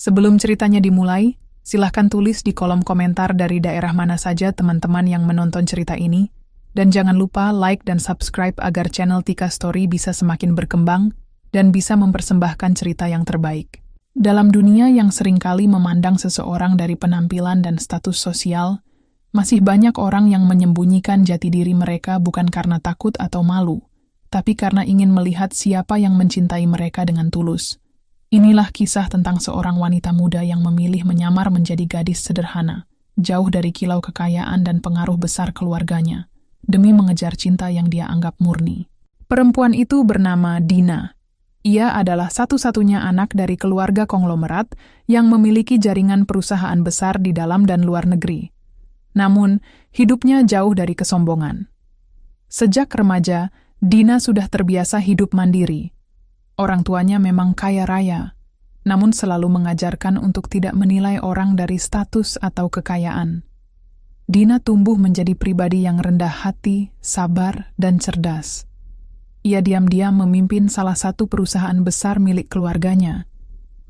Sebelum ceritanya dimulai, silahkan tulis di kolom komentar dari daerah mana saja teman-teman yang menonton cerita ini, dan jangan lupa like dan subscribe agar channel Tika Story bisa semakin berkembang dan bisa mempersembahkan cerita yang terbaik. Dalam dunia yang seringkali memandang seseorang dari penampilan dan status sosial, masih banyak orang yang menyembunyikan jati diri mereka bukan karena takut atau malu, tapi karena ingin melihat siapa yang mencintai mereka dengan tulus. Inilah kisah tentang seorang wanita muda yang memilih menyamar menjadi gadis sederhana, jauh dari kilau kekayaan dan pengaruh besar keluarganya, demi mengejar cinta yang dia anggap murni. Perempuan itu bernama Dina. Ia adalah satu-satunya anak dari keluarga konglomerat yang memiliki jaringan perusahaan besar di dalam dan luar negeri. Namun, hidupnya jauh dari kesombongan. Sejak remaja, Dina sudah terbiasa hidup mandiri. Orang tuanya memang kaya raya, namun selalu mengajarkan untuk tidak menilai orang dari status atau kekayaan. Dina tumbuh menjadi pribadi yang rendah hati, sabar, dan cerdas. Ia diam-diam memimpin salah satu perusahaan besar milik keluarganya,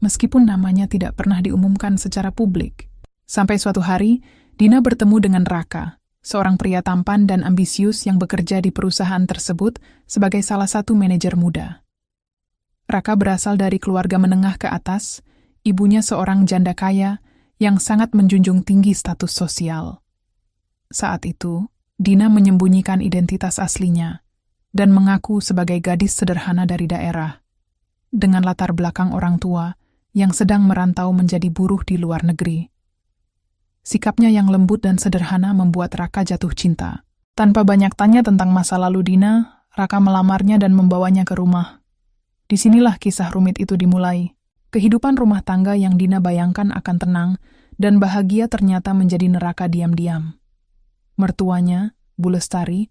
meskipun namanya tidak pernah diumumkan secara publik. Sampai suatu hari, Dina bertemu dengan Raka, seorang pria tampan dan ambisius yang bekerja di perusahaan tersebut sebagai salah satu manajer muda. Raka berasal dari keluarga menengah ke atas, ibunya seorang janda kaya yang sangat menjunjung tinggi status sosial. Saat itu, Dina menyembunyikan identitas aslinya dan mengaku sebagai gadis sederhana dari daerah, dengan latar belakang orang tua yang sedang merantau menjadi buruh di luar negeri. Sikapnya yang lembut dan sederhana membuat Raka jatuh cinta. Tanpa banyak tanya tentang masa lalu Dina, Raka melamarnya dan membawanya ke rumah. Disinilah kisah rumit itu dimulai. Kehidupan rumah tangga yang Dina bayangkan akan tenang dan bahagia ternyata menjadi neraka diam-diam. Mertuanya, Bu Lestari,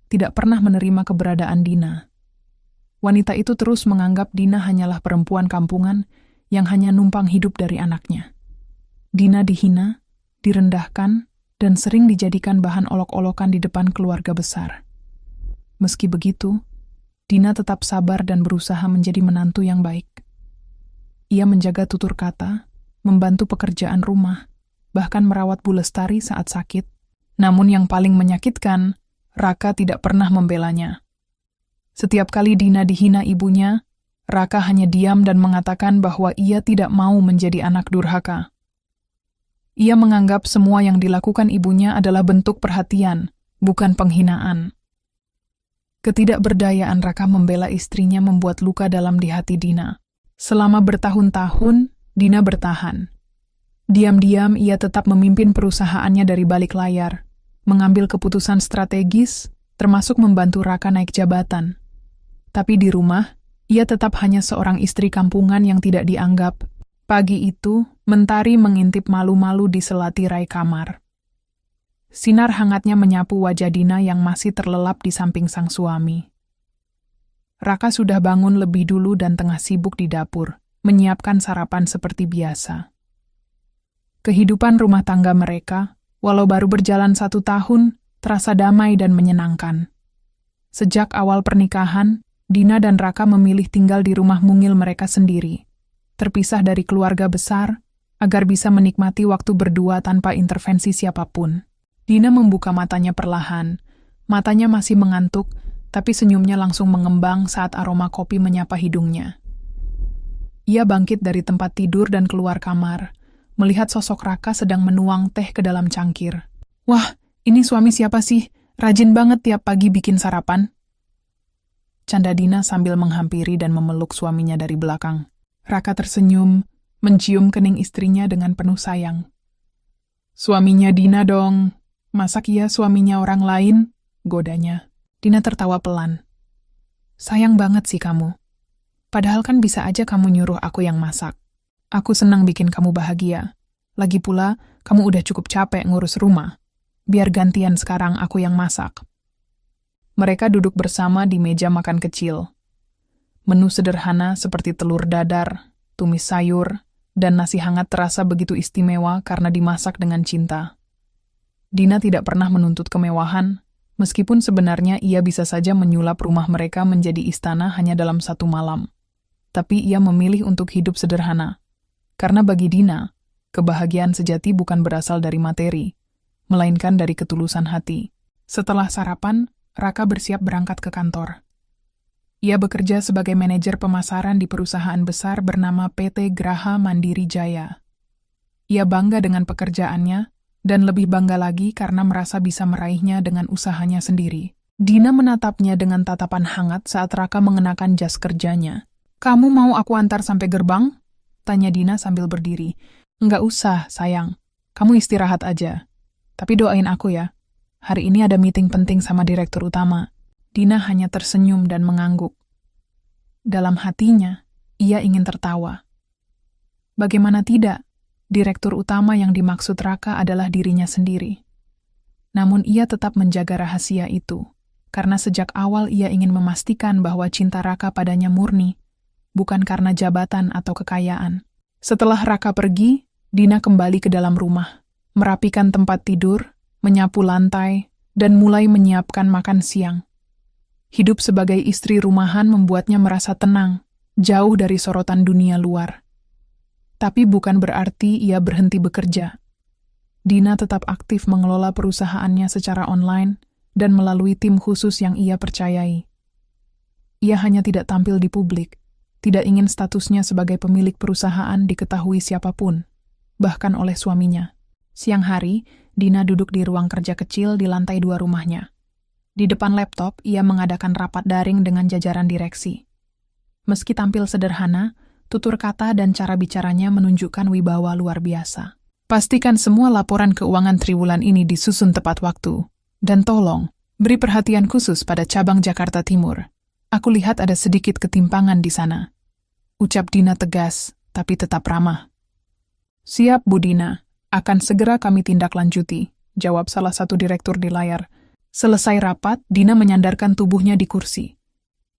tidak pernah menerima keberadaan Dina. Wanita itu terus menganggap Dina hanyalah perempuan kampungan yang hanya numpang hidup dari anaknya. Dina dihina, direndahkan, dan sering dijadikan bahan olok-olokan di depan keluarga besar. Meski begitu, Dina tetap sabar dan berusaha menjadi menantu yang baik. Ia menjaga tutur kata, membantu pekerjaan rumah, bahkan merawat Bu Lestari saat sakit. Namun yang paling menyakitkan, Raka tidak pernah membelanya. Setiap kali Dina dihina ibunya, Raka hanya diam dan mengatakan bahwa ia tidak mau menjadi anak durhaka. Ia menganggap semua yang dilakukan ibunya adalah bentuk perhatian, bukan penghinaan. Ketidakberdayaan Raka membela istrinya membuat luka dalam di hati Dina. Selama bertahun-tahun, Dina bertahan. Diam-diam ia tetap memimpin perusahaannya dari balik layar, mengambil keputusan strategis, termasuk membantu Raka naik jabatan. Tapi di rumah, ia tetap hanya seorang istri kampungan yang tidak dianggap. Pagi itu, Mentari mengintip malu-malu di sela tirai kamar. Sinar hangatnya menyapu wajah Dina yang masih terlelap di samping sang suami. Raka sudah bangun lebih dulu dan tengah sibuk di dapur, menyiapkan sarapan seperti biasa. Kehidupan rumah tangga mereka, walau baru berjalan 1 tahun, terasa damai dan menyenangkan. Sejak awal pernikahan, Dina dan Raka memilih tinggal di rumah mungil mereka sendiri, terpisah dari keluarga besar, agar bisa menikmati waktu berdua tanpa intervensi siapapun. Dina membuka matanya perlahan. Matanya masih mengantuk, tapi senyumnya langsung mengembang saat aroma kopi menyapa hidungnya. Ia bangkit dari tempat tidur dan keluar kamar, melihat sosok Raka sedang menuang teh ke dalam cangkir. Wah, ini suami siapa sih? Rajin banget tiap pagi bikin sarapan. Canda Dina sambil menghampiri dan memeluk suaminya dari belakang. Raka tersenyum, mencium kening istrinya dengan penuh sayang. Suaminya Dina dong. Masak ia suaminya orang lain? Godanya. Dina tertawa pelan. Sayang banget sih kamu. Padahal kan bisa aja kamu nyuruh aku yang masak. Aku senang bikin kamu bahagia. Lagi pula, kamu udah cukup capek ngurus rumah. Biar gantian sekarang aku yang masak. Mereka duduk bersama di meja makan kecil. Menu sederhana seperti telur dadar, tumis sayur, dan nasi hangat terasa begitu istimewa karena dimasak dengan cinta. Dina tidak pernah menuntut kemewahan, meskipun sebenarnya ia bisa saja menyulap rumah mereka menjadi istana hanya dalam 1 malam. Tapi ia memilih untuk hidup sederhana. Karena bagi Dina, kebahagiaan sejati bukan berasal dari materi, melainkan dari ketulusan hati. Setelah sarapan, Raka bersiap berangkat ke kantor. Ia bekerja sebagai manajer pemasaran di perusahaan besar bernama PT Graha Mandiri Jaya. Ia bangga dengan pekerjaannya, dan lebih bangga lagi karena merasa bisa meraihnya dengan usahanya sendiri. Dina menatapnya dengan tatapan hangat saat Raka mengenakan jas kerjanya. "Kamu mau aku antar sampai gerbang?" tanya Dina sambil berdiri. "Nggak usah, sayang. Kamu istirahat aja. Tapi doain aku ya. Hari ini ada meeting penting sama direktur utama." Dina hanya tersenyum dan mengangguk. Dalam hatinya, ia ingin tertawa. Bagaimana tidak, direktur utama yang dimaksud Raka adalah dirinya sendiri. Namun ia tetap menjaga rahasia itu, karena sejak awal ia ingin memastikan bahwa cinta Raka padanya murni, bukan karena jabatan atau kekayaan. Setelah Raka pergi, Dina kembali ke dalam rumah, merapikan tempat tidur, menyapu lantai, dan mulai menyiapkan makan siang. Hidup sebagai istri rumahan membuatnya merasa tenang, jauh dari sorotan dunia luar. Tapi bukan berarti ia berhenti bekerja. Dina tetap aktif mengelola perusahaannya secara online dan melalui tim khusus yang ia percayai. Ia hanya tidak tampil di publik, tidak ingin statusnya sebagai pemilik perusahaan diketahui siapapun, bahkan oleh suaminya. Siang hari, Dina duduk di ruang kerja kecil di lantai 2 rumahnya. Di depan laptop, ia mengadakan rapat daring dengan jajaran direksi. Meski tampil sederhana, tutur kata dan cara bicaranya menunjukkan wibawa luar biasa. "Pastikan semua laporan keuangan triwulan ini disusun tepat waktu. Dan tolong, beri perhatian khusus pada cabang Jakarta Timur. Aku lihat ada sedikit ketimpangan di sana," ucap Dina tegas, tapi tetap ramah. "Siap, Bu Dina. Akan segera kami tindak lanjuti," jawab salah satu direktur di layar. Selesai rapat, Dina menyandarkan tubuhnya di kursi.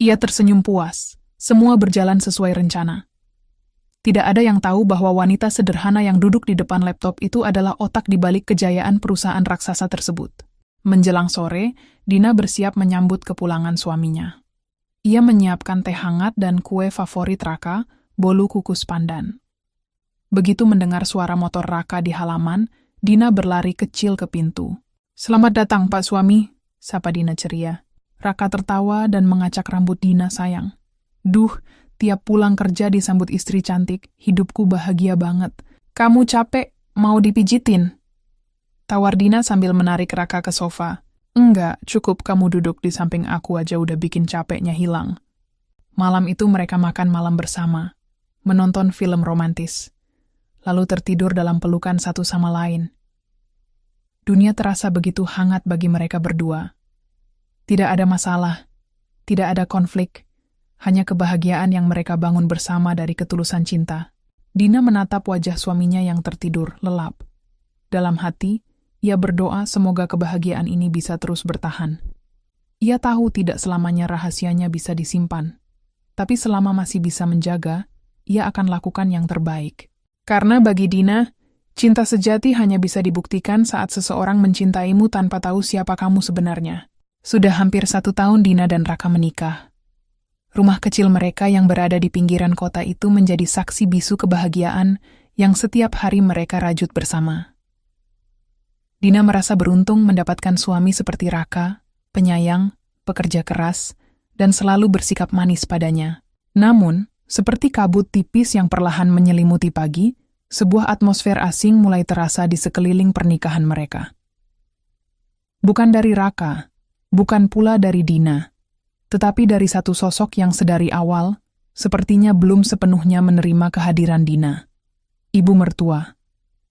Ia tersenyum puas. Semua berjalan sesuai rencana. Tidak ada yang tahu bahwa wanita sederhana yang duduk di depan laptop itu adalah otak di balik kejayaan perusahaan raksasa tersebut. Menjelang sore, Dina bersiap menyambut kepulangan suaminya. Ia menyiapkan teh hangat dan kue favorit Raka, bolu kukus pandan. Begitu mendengar suara motor Raka di halaman, Dina berlari kecil ke pintu. "Selamat datang, Pak Suami," sapa Dina ceria. Raka tertawa dan mengacak rambut Dina sayang. "Duh, tiap pulang kerja disambut istri cantik, hidupku bahagia banget. Kamu capek, mau dipijitin?" tawar Dina sambil menarik Raka ke sofa. "Enggak, cukup kamu duduk di samping aku aja udah bikin capeknya hilang." Malam itu mereka makan malam bersama, menonton film romantis, lalu tertidur dalam pelukan satu sama lain. Dunia terasa begitu hangat bagi mereka berdua. Tidak ada masalah, tidak ada konflik, hanya kebahagiaan yang mereka bangun bersama dari ketulusan cinta. Dina menatap wajah suaminya yang tertidur lelap. Dalam hati, ia berdoa semoga kebahagiaan ini bisa terus bertahan. Ia tahu tidak selamanya rahasianya bisa disimpan, tapi selama masih bisa menjaga, ia akan lakukan yang terbaik. Karena bagi Dina, cinta sejati hanya bisa dibuktikan saat seseorang mencintaimu tanpa tahu siapa kamu sebenarnya. Sudah hampir 1 tahun Dina dan Raka menikah. Rumah kecil mereka yang berada di pinggiran kota itu menjadi saksi bisu kebahagiaan yang setiap hari mereka rajut bersama. Dina merasa beruntung mendapatkan suami seperti Raka, penyayang, pekerja keras, dan selalu bersikap manis padanya. Namun, seperti kabut tipis yang perlahan menyelimuti pagi, sebuah atmosfer asing mulai terasa di sekeliling pernikahan mereka. Bukan dari Raka, bukan pula dari Dina, tetapi dari satu sosok yang sedari awal, sepertinya belum sepenuhnya menerima kehadiran Dina. Ibu mertua,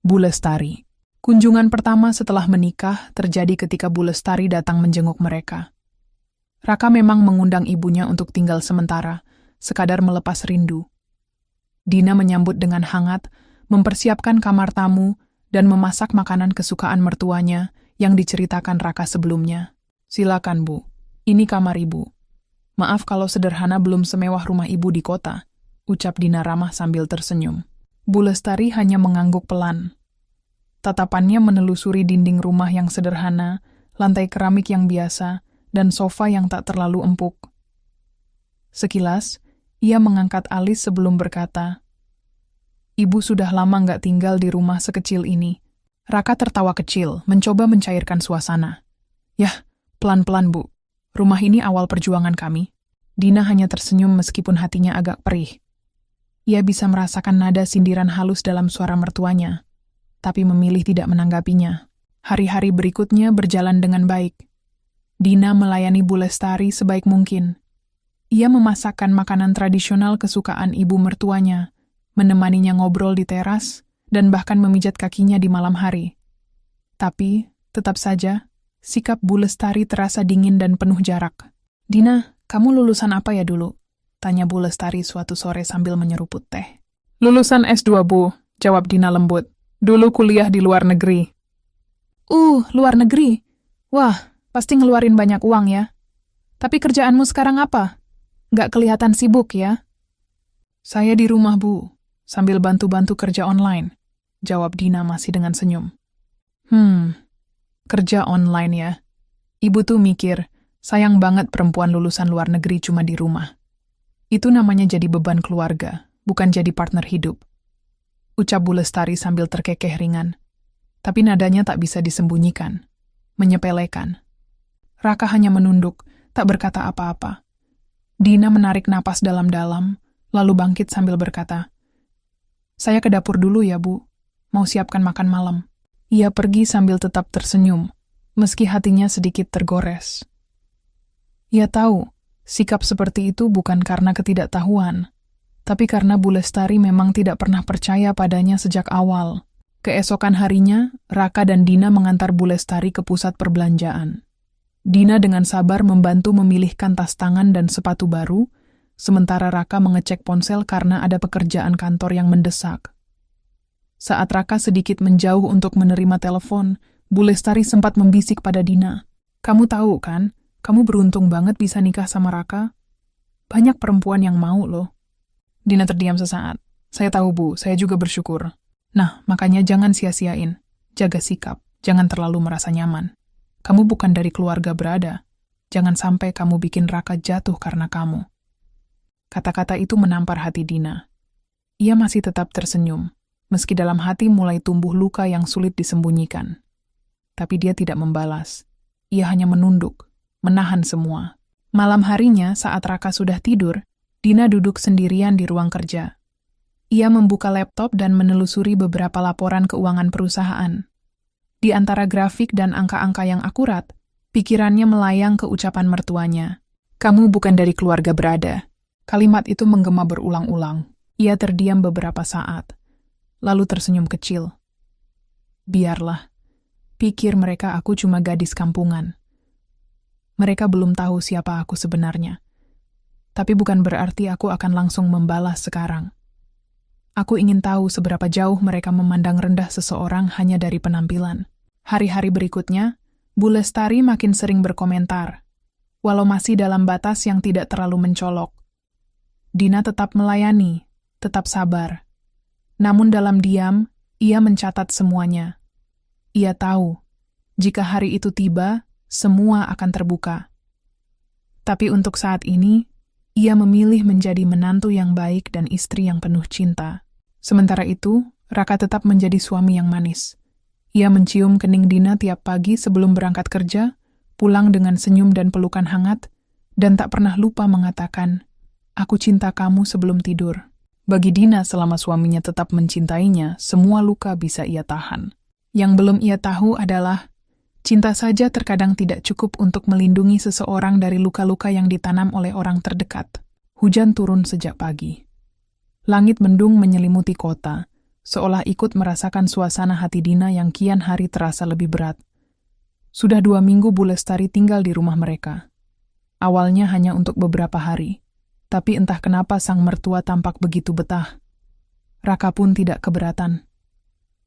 Bu Lestari. Kunjungan pertama setelah menikah terjadi ketika Bu Lestari datang menjenguk mereka. Raka memang mengundang ibunya untuk tinggal sementara, sekadar melepas rindu. Dina menyambut dengan hangat, mempersiapkan kamar tamu, dan memasak makanan kesukaan mertuanya yang diceritakan Raka sebelumnya. "Silakan, Bu. Ini kamar Ibu. Maaf kalau sederhana belum semewah rumah Ibu di kota," ucap Dina ramah sambil tersenyum. Bu Lestari hanya mengangguk pelan. Tatapannya menelusuri dinding rumah yang sederhana, lantai keramik yang biasa, dan sofa yang tak terlalu empuk. Sekilas, ia mengangkat alis sebelum berkata, Ibu sudah lama nggak tinggal di rumah sekecil ini. Raka tertawa kecil, mencoba mencairkan suasana. Yah, pelan-pelan Bu. Rumah ini awal perjuangan kami. Dina hanya tersenyum meskipun hatinya agak perih. Ia bisa merasakan nada sindiran halus dalam suara mertuanya, tapi memilih tidak menanggapinya. Hari-hari berikutnya berjalan dengan baik. Dina melayani Bu Lestari sebaik mungkin. Ia memasakkan makanan tradisional kesukaan ibu mertuanya, menemaninya ngobrol di teras, dan bahkan memijat kakinya di malam hari. Tapi, tetap saja, sikap Bu Lestari terasa dingin dan penuh jarak. Dina, kamu lulusan apa ya dulu? Tanya Bu Lestari suatu sore sambil menyeruput teh. Lulusan S2, Bu, jawab Dina lembut. Dulu kuliah di luar negeri. Luar negeri? Wah, pasti ngeluarin banyak uang ya. Tapi kerjaanmu sekarang apa? Nggak kelihatan sibuk ya? Saya di rumah, Bu, sambil bantu-bantu kerja online, jawab Dina masih dengan senyum. Kerja online ya. Ibu tuh mikir, sayang banget perempuan lulusan luar negeri cuma di rumah. Itu namanya jadi beban keluarga, bukan jadi partner hidup. Ucap Bu Lestari sambil terkekeh ringan. Tapi nadanya tak bisa disembunyikan, menyepelekan. Raka hanya menunduk, tak berkata apa-apa. Dina menarik napas dalam-dalam, lalu bangkit sambil berkata, "Saya ke dapur dulu ya, Bu. Mau siapkan makan malam." Ia pergi sambil tetap tersenyum, meski hatinya sedikit tergores. Ia tahu, sikap seperti itu bukan karena ketidaktahuan, tapi karena Bu Lestari memang tidak pernah percaya padanya sejak awal. Keesokan harinya, Raka dan Dina mengantar Bu Lestari ke pusat perbelanjaan. Dina dengan sabar membantu memilihkan tas tangan dan sepatu baru, sementara Raka mengecek ponsel karena ada pekerjaan kantor yang mendesak. Saat Raka sedikit menjauh untuk menerima telepon, Bu Lestari sempat membisik pada Dina. "Kamu tahu kan, kamu beruntung banget bisa nikah sama Raka. Banyak perempuan yang mau loh." Dina terdiam sesaat. "Saya tahu, Bu, saya juga bersyukur. Nah, makanya jangan sia-siain. Jaga sikap, jangan terlalu merasa nyaman. Kamu bukan dari keluarga berada. Jangan sampai kamu bikin Raka jatuh karena kamu." Kata-kata itu menampar hati Dina. Ia masih tetap tersenyum, meski dalam hati mulai tumbuh luka yang sulit disembunyikan. Tapi dia tidak membalas. Ia hanya menunduk, menahan semua. Malam harinya, saat Raka sudah tidur, Dina duduk sendirian di ruang kerja. Ia membuka laptop dan menelusuri beberapa laporan keuangan perusahaan. Di antara grafik dan angka-angka yang akurat, pikirannya melayang ke ucapan mertuanya. "Kamu bukan dari keluarga berada." Kalimat itu menggema berulang-ulang. Ia terdiam beberapa saat, lalu tersenyum kecil. "Biarlah. Pikir mereka aku cuma gadis kampungan. Mereka belum tahu siapa aku sebenarnya. Tapi bukan berarti aku akan langsung membalas sekarang. Aku ingin tahu seberapa jauh mereka memandang rendah seseorang hanya dari penampilan." Hari-hari berikutnya, Bu Lestari makin sering berkomentar, walau masih dalam batas yang tidak terlalu mencolok. Dina tetap melayani, tetap sabar. Namun dalam diam, ia mencatat semuanya. Ia tahu, jika hari itu tiba, semua akan terbuka. Tapi untuk saat ini, ia memilih menjadi menantu yang baik dan istri yang penuh cinta. Sementara itu, Raka tetap menjadi suami yang manis. Ia mencium kening Dina tiap pagi sebelum berangkat kerja, pulang dengan senyum dan pelukan hangat, dan tak pernah lupa mengatakan, "Aku cinta kamu" sebelum tidur. Bagi Dina, selama suaminya tetap mencintainya, semua luka bisa ia tahan. Yang belum ia tahu adalah, cinta saja terkadang tidak cukup untuk melindungi seseorang dari luka-luka yang ditanam oleh orang terdekat. Hujan turun sejak pagi. Langit mendung menyelimuti kota, seolah ikut merasakan suasana hati Dina yang kian hari terasa lebih berat. Sudah 2 minggu Bu Lestari tinggal di rumah mereka. Awalnya hanya untuk beberapa hari, tapi entah kenapa sang mertua tampak begitu betah. Raka pun tidak keberatan.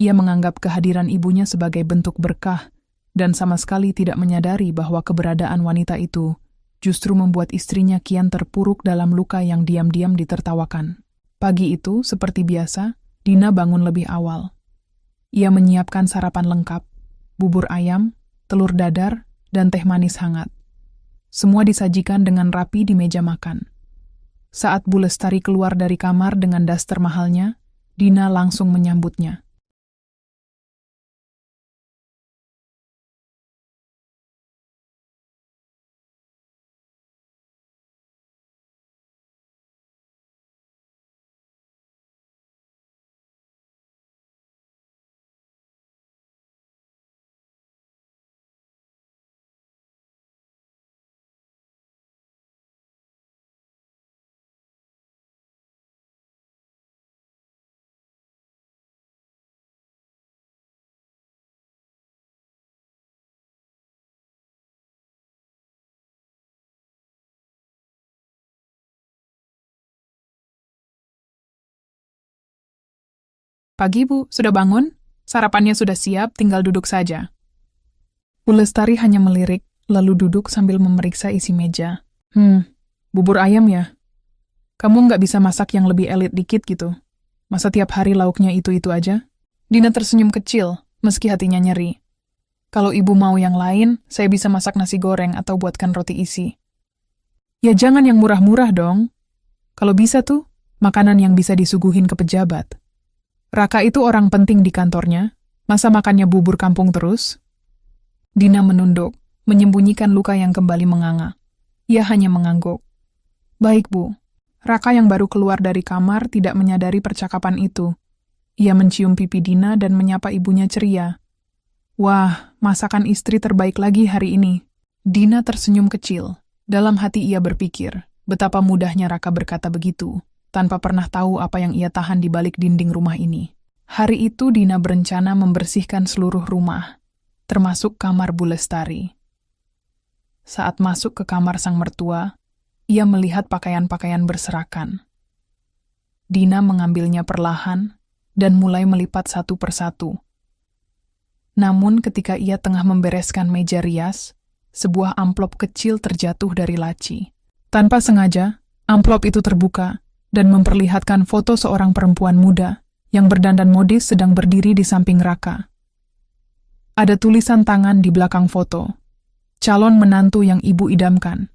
Ia menganggap kehadiran ibunya sebagai bentuk berkah, dan sama sekali tidak menyadari bahwa keberadaan wanita itu justru membuat istrinya kian terpuruk dalam luka yang diam-diam ditertawakan. Pagi itu, seperti biasa, Dina bangun lebih awal. Ia menyiapkan sarapan lengkap, bubur ayam, telur dadar, dan teh manis hangat. Semua disajikan dengan rapi di meja makan. Saat Bu Lestari keluar dari kamar dengan daster mahalnya, Dina langsung menyambutnya. Pagi, Bu. Sudah bangun? Sarapannya sudah siap, tinggal duduk saja. Bu Lestari hanya melirik, lalu duduk sambil memeriksa isi meja. Bubur ayam ya? Kamu nggak bisa masak yang lebih elit dikit gitu? Masa tiap hari lauknya itu-itu aja? Dina tersenyum kecil, meski hatinya nyeri. Kalau ibu mau yang lain, saya bisa masak nasi goreng atau buatkan roti isi. Ya jangan yang murah-murah dong. Kalau bisa tuh, makanan yang bisa disuguhin ke pejabat. Raka itu orang penting di kantornya, masa makannya bubur kampung terus? Dina menunduk, menyembunyikan luka yang kembali menganga. Ia hanya mengangguk. Baik, Bu. Raka yang baru keluar dari kamar tidak menyadari percakapan itu. Ia mencium pipi Dina dan menyapa ibunya ceria. Wah, masakan istri terbaik lagi hari ini. Dina tersenyum kecil. Dalam hati ia berpikir, betapa mudahnya Raka berkata begitu, tanpa pernah tahu apa yang ia tahan di balik dinding rumah ini. Hari itu Dina berencana membersihkan seluruh rumah, termasuk kamar Bu Lestari. Saat masuk ke kamar sang mertua, ia melihat pakaian-pakaian berserakan. Dina mengambilnya perlahan dan mulai melipat satu persatu. Namun ketika ia tengah membereskan meja rias, sebuah amplop kecil terjatuh dari laci. Tanpa sengaja, amplop itu terbuka dan memperlihatkan foto seorang perempuan muda yang berdandan modis sedang berdiri di samping Raka. Ada tulisan tangan di belakang foto. Calon menantu yang ibu idamkan.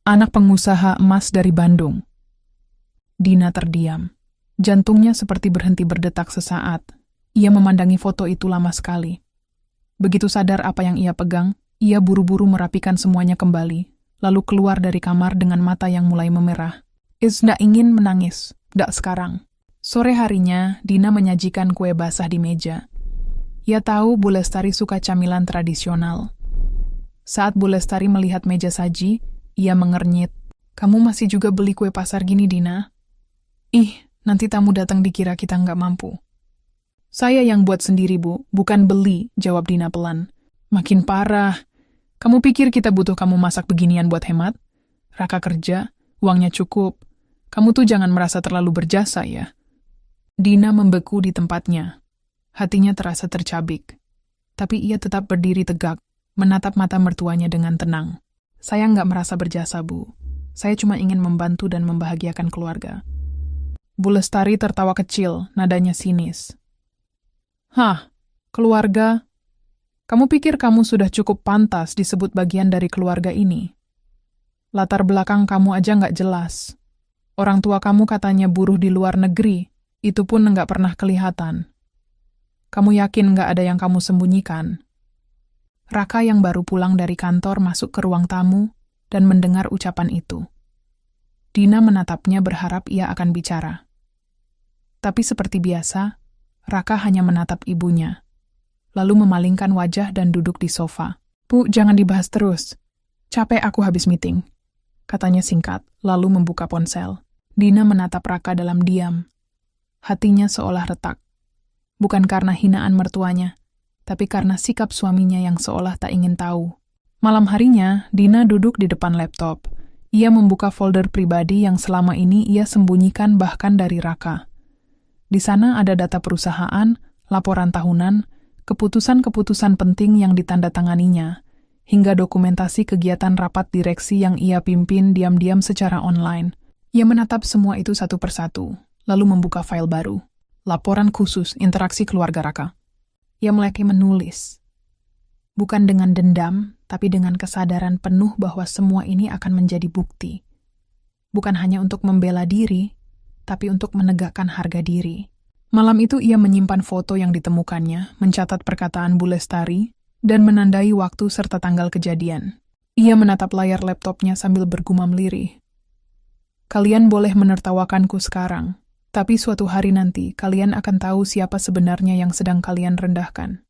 Anak pengusaha emas dari Bandung. Dina terdiam. Jantungnya seperti berhenti berdetak sesaat. Ia memandangi foto itu lama sekali. Begitu sadar apa yang ia pegang, ia buru-buru merapikan semuanya kembali, lalu keluar dari kamar dengan mata yang mulai memerah. Nggak ingin menangis, nggak sekarang. Sore harinya, Dina menyajikan kue basah di meja. Ia tahu Bu Lestari suka camilan tradisional. Saat Bu Lestari melihat meja saji, ia mengernyit. Kamu masih juga beli kue pasar gini, Dina? Ih, nanti tamu datang dikira kita nggak mampu. Saya yang buat sendiri, Bu, bukan beli, jawab Dina pelan. Makin parah. Kamu pikir kita butuh kamu masak beginian buat hemat? Raka kerja, uangnya cukup. Kamu tuh jangan merasa terlalu berjasa ya. Dina membeku di tempatnya. Hatinya terasa tercabik. Tapi ia tetap berdiri tegak, menatap mata mertuanya dengan tenang. Saya nggak merasa berjasa, Bu. Saya cuma ingin membantu dan membahagiakan keluarga. Bu Lestari tertawa kecil, nadanya sinis. Hah, keluarga? Kamu pikir kamu sudah cukup pantas disebut bagian dari keluarga ini? Latar belakang kamu aja nggak jelas. Orang tua kamu katanya buruh di luar negeri, itu pun nggak pernah kelihatan. Kamu yakin nggak ada yang kamu sembunyikan? Raka yang baru pulang dari kantor masuk ke ruang tamu dan mendengar ucapan itu. Dina menatapnya berharap ia akan bicara. Tapi seperti biasa, Raka hanya menatap ibunya, lalu memalingkan wajah dan duduk di sofa. Bu, jangan dibahas terus. Capek aku habis meeting. Katanya singkat, lalu membuka ponsel. Dina menatap Raka dalam diam. Hatinya seolah retak. Bukan karena hinaan mertuanya, tapi karena sikap suaminya yang seolah tak ingin tahu. Malam harinya, Dina duduk di depan laptop. Ia membuka folder pribadi yang selama ini ia sembunyikan bahkan dari Raka. Di sana ada data perusahaan, laporan tahunan, keputusan-keputusan penting yang ditandatanganinya, hingga dokumentasi kegiatan rapat direksi yang ia pimpin diam-diam secara online. Ia menatap semua itu satu persatu, lalu membuka file baru. Laporan khusus interaksi keluarga Raka. Ia mulai menulis. Bukan dengan dendam, tapi dengan kesadaran penuh bahwa semua ini akan menjadi bukti. Bukan hanya untuk membela diri, tapi untuk menegakkan harga diri. Malam itu ia menyimpan foto yang ditemukannya, mencatat perkataan Bu Lestari, dan menandai waktu serta tanggal kejadian. Ia menatap layar laptopnya sambil bergumam lirih. Kalian boleh menertawakanku sekarang, tapi suatu hari nanti kalian akan tahu siapa sebenarnya yang sedang kalian rendahkan.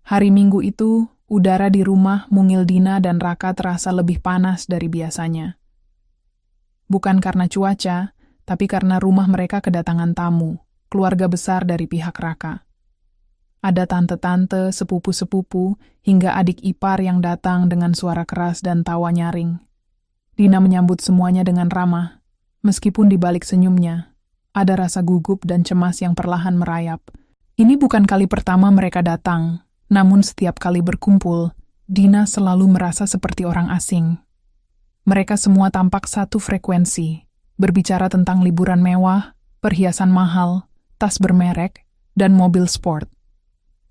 Hari Minggu itu, udara di rumah mungil Dina dan Raka terasa lebih panas dari biasanya. Bukan karena cuaca, tapi karena rumah mereka kedatangan tamu, keluarga besar dari pihak Raka. Ada tante-tante, sepupu-sepupu, hingga adik ipar yang datang dengan suara keras dan tawa nyaring. Dina menyambut semuanya dengan ramah, meskipun di balik senyumnya, ada rasa gugup dan cemas yang perlahan merayap. Ini bukan kali pertama mereka datang, namun setiap kali berkumpul, Dina selalu merasa seperti orang asing. Mereka semua tampak satu frekuensi, berbicara tentang liburan mewah, perhiasan mahal, tas bermerek, dan mobil sport.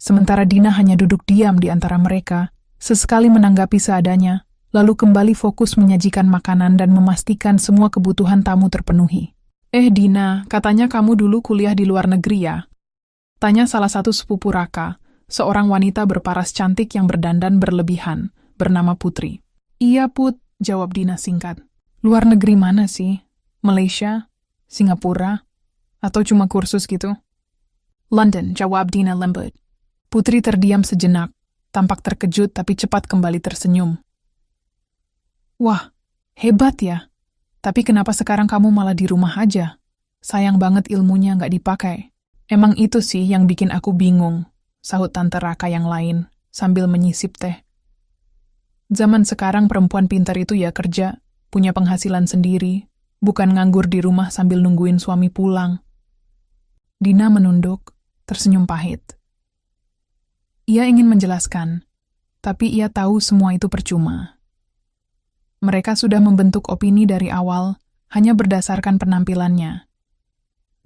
Sementara Dina hanya duduk diam di antara mereka, sesekali menanggapi seadanya, lalu kembali fokus menyajikan makanan dan memastikan semua kebutuhan tamu terpenuhi. Dina, katanya kamu dulu kuliah di luar negeri ya? Tanya salah satu sepupu Raka, seorang wanita berparas cantik yang berdandan berlebihan, bernama Putri. Iya Put, jawab Dina singkat. Luar negeri mana sih? Malaysia? Singapura? Atau cuma kursus gitu? London, jawab Dina lembut. Putri terdiam sejenak, tampak terkejut tapi cepat kembali tersenyum. Wah, hebat ya. Tapi kenapa sekarang kamu malah di rumah aja? Sayang banget ilmunya nggak dipakai. Emang itu sih yang bikin aku bingung, sahut Tante Raka yang lain, sambil menyisip teh. Zaman sekarang perempuan pintar itu ya kerja, punya penghasilan sendiri, bukan nganggur di rumah sambil nungguin suami pulang. Dina menunduk, tersenyum pahit. Ia ingin menjelaskan, tapi ia tahu semua itu percuma. Mereka sudah membentuk opini dari awal, hanya berdasarkan penampilannya.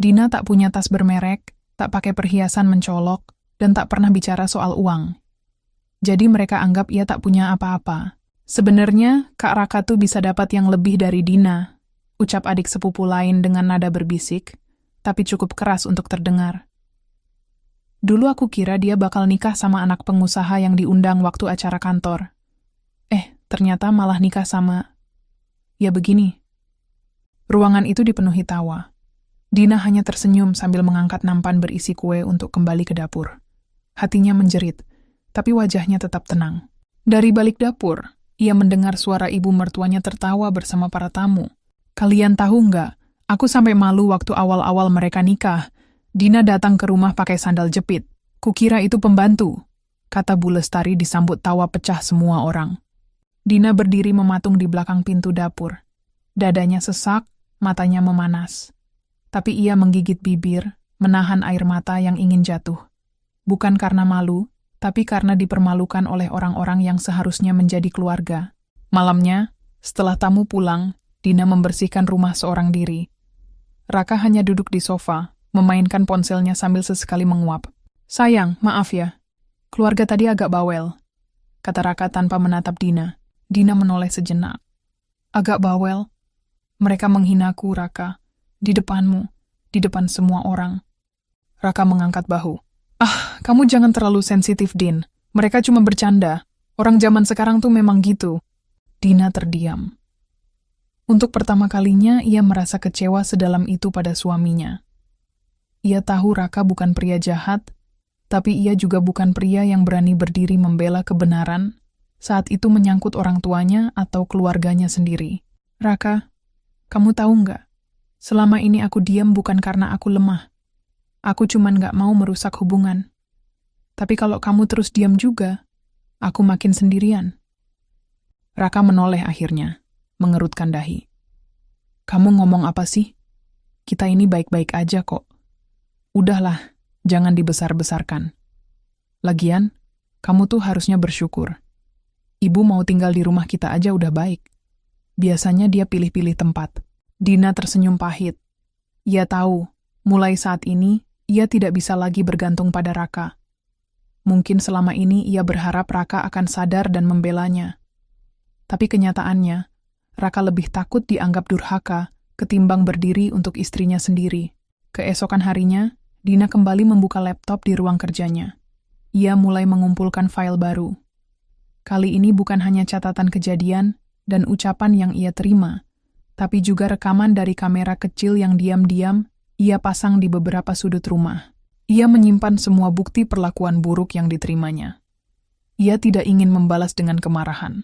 Dina tak punya tas bermerek, tak pakai perhiasan mencolok, dan tak pernah bicara soal uang. Jadi mereka anggap ia tak punya apa-apa. Sebenarnya, Kak Raka tuh bisa dapat yang lebih dari Dina, ucap adik sepupu lain dengan nada berbisik, tapi cukup keras untuk terdengar. Dulu aku kira dia bakal nikah sama anak pengusaha yang diundang waktu acara kantor. Ternyata malah nikah sama... Ya begini. Ruangan itu dipenuhi tawa. Dina hanya tersenyum sambil mengangkat nampan berisi kue untuk kembali ke dapur. Hatinya menjerit, tapi wajahnya tetap tenang. Dari balik dapur, ia mendengar suara ibu mertuanya tertawa bersama para tamu. Kalian tahu nggak? Aku sampai malu waktu awal-awal mereka nikah. Dina datang ke rumah pakai sandal jepit. Kukira itu pembantu, kata Bu Lestari disambut tawa pecah semua orang. Dina berdiri mematung di belakang pintu dapur. Dadanya sesak, matanya memanas. Tapi ia menggigit bibir, menahan air mata yang ingin jatuh. Bukan karena malu, tapi karena dipermalukan oleh orang-orang yang seharusnya menjadi keluarga. Malamnya, setelah tamu pulang, Dina membersihkan rumah seorang diri. Raka hanya duduk di sofa, memainkan ponselnya sambil sesekali menguap. Sayang, maaf ya. Keluarga tadi agak bawel, kata Raka tanpa menatap Dina. Dina menoleh sejenak. Agak bawel. Mereka menghinaku, Raka. Di depanmu. Di depan semua orang. Raka mengangkat bahu. Kamu jangan terlalu sensitif, Din. Mereka cuma bercanda. Orang zaman sekarang tuh memang gitu. Dina terdiam. Untuk pertama kalinya, ia merasa kecewa sedalam itu pada suaminya. Ia tahu Raka bukan pria jahat, tapi ia juga bukan pria yang berani berdiri membela kebenaran saat itu menyangkut orang tuanya atau keluarganya sendiri. Raka, kamu tahu nggak? Selama ini aku diam bukan karena aku lemah. Aku cuman nggak mau merusak hubungan. Tapi kalau kamu terus diam juga, aku makin sendirian. Raka menoleh akhirnya, mengerutkan dahi. Kamu ngomong apa sih? Kita ini baik-baik aja kok. Udahlah, jangan dibesar-besarkan. Lagian, kamu tuh harusnya bersyukur. Ibu mau tinggal di rumah kita aja udah baik. Biasanya dia pilih-pilih tempat. Dina tersenyum pahit. Ia tahu, mulai saat ini, ia tidak bisa lagi bergantung pada Raka. Mungkin selama ini ia berharap Raka akan sadar dan membelanya. Tapi kenyataannya, Raka lebih takut dianggap durhaka ketimbang berdiri untuk istrinya sendiri. Keesokan harinya, Dina kembali membuka laptop di ruang kerjanya. Ia mulai mengumpulkan file baru. Kali ini bukan hanya catatan kejadian dan ucapan yang ia terima, tapi juga rekaman dari kamera kecil yang diam-diam ia pasang di beberapa sudut rumah. Ia menyimpan semua bukti perlakuan buruk yang diterimanya. Ia tidak ingin membalas dengan kemarahan.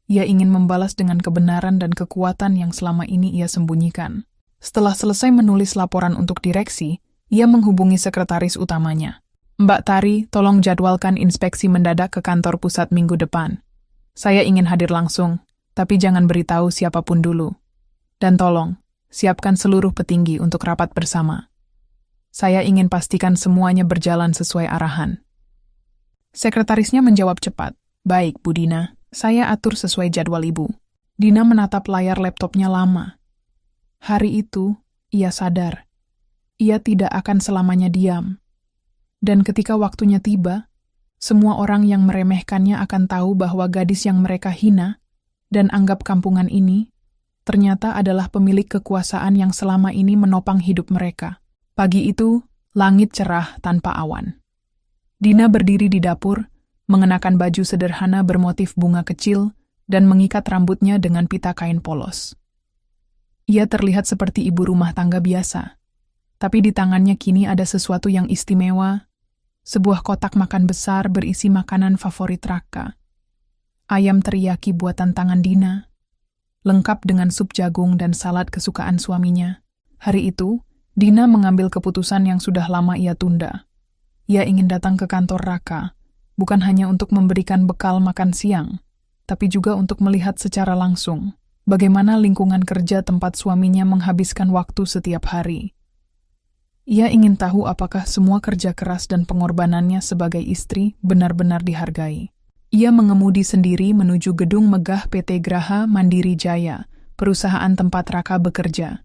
Ia ingin membalas dengan kebenaran dan kekuatan yang selama ini ia sembunyikan. Setelah selesai menulis laporan untuk direksi, ia menghubungi sekretaris utamanya. Mbak Tari, tolong jadwalkan inspeksi mendadak ke kantor pusat minggu depan. Saya ingin hadir langsung, tapi jangan beritahu siapapun dulu. Dan tolong, siapkan seluruh petinggi untuk rapat bersama. Saya ingin pastikan semuanya berjalan sesuai arahan. Sekretarisnya menjawab cepat. Baik, Bu Dina, saya atur sesuai jadwal Ibu. Dina menatap layar laptopnya lama. Hari itu, ia sadar. Ia tidak akan selamanya diam. Dan ketika waktunya tiba, semua orang yang meremehkannya akan tahu bahwa gadis yang mereka hina dan anggap kampungan ini ternyata adalah pemilik kekuasaan yang selama ini menopang hidup mereka. Pagi itu, langit cerah tanpa awan. Dina berdiri di dapur, mengenakan baju sederhana bermotif bunga kecil dan mengikat rambutnya dengan pita kain polos. Ia terlihat seperti ibu rumah tangga biasa, tapi di tangannya kini ada sesuatu yang istimewa, sebuah kotak makan besar berisi makanan favorit Raka. Ayam teriyaki buatan tangan Dina, lengkap dengan sup jagung dan salad kesukaan suaminya. Hari itu, Dina mengambil keputusan yang sudah lama ia tunda. Ia ingin datang ke kantor Raka, bukan hanya untuk memberikan bekal makan siang, tapi juga untuk melihat secara langsung bagaimana lingkungan kerja tempat suaminya menghabiskan waktu setiap hari. Ia ingin tahu apakah semua kerja keras dan pengorbanannya sebagai istri benar-benar dihargai. Ia mengemudi sendiri menuju gedung megah PT Graha Mandiri Jaya, perusahaan tempat Raka bekerja.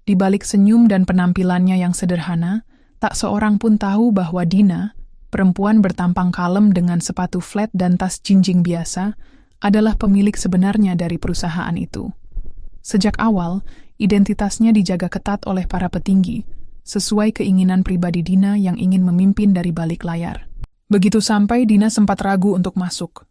Di balik senyum dan penampilannya yang sederhana, tak seorang pun tahu bahwa Dina, perempuan bertampang kalem dengan sepatu flat dan tas jinjing biasa, adalah pemilik sebenarnya dari perusahaan itu. Sejak awal, identitasnya dijaga ketat oleh para petinggi, sesuai keinginan pribadi Dina yang ingin memimpin dari balik layar. Begitu sampai, Dina sempat ragu untuk masuk.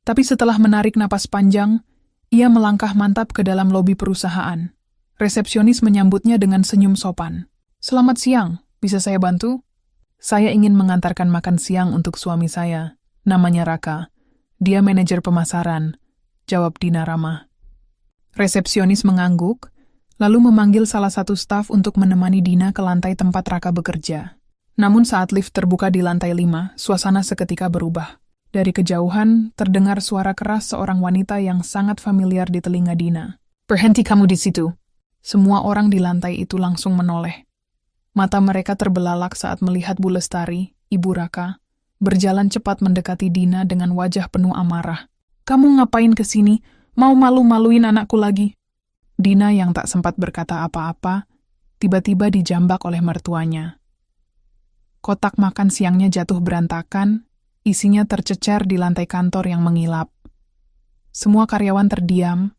Tapi setelah menarik napas panjang, ia melangkah mantap ke dalam lobi perusahaan. Resepsionis menyambutnya dengan senyum sopan. Selamat siang, bisa saya bantu? Saya ingin mengantarkan makan siang untuk suami saya. Namanya Raka. Dia manajer pemasaran, jawab Dina ramah. Resepsionis mengangguk, lalu memanggil salah satu staf untuk menemani Dina ke lantai tempat Raka bekerja. Namun saat lift terbuka di lantai 5, suasana seketika berubah. Dari kejauhan, terdengar suara keras seorang wanita yang sangat familiar di telinga Dina. Berhenti kamu di situ. Semua orang di lantai itu langsung menoleh. Mata mereka terbelalak saat melihat Bu Lestari, Ibu Raka, berjalan cepat mendekati Dina dengan wajah penuh amarah. Kamu ngapain kesini? Mau malu-maluin anakku lagi? Dina yang tak sempat berkata apa-apa, tiba-tiba dijambak oleh mertuanya. Kotak makan siangnya jatuh berantakan, isinya tercecer di lantai kantor yang mengilap. Semua karyawan terdiam,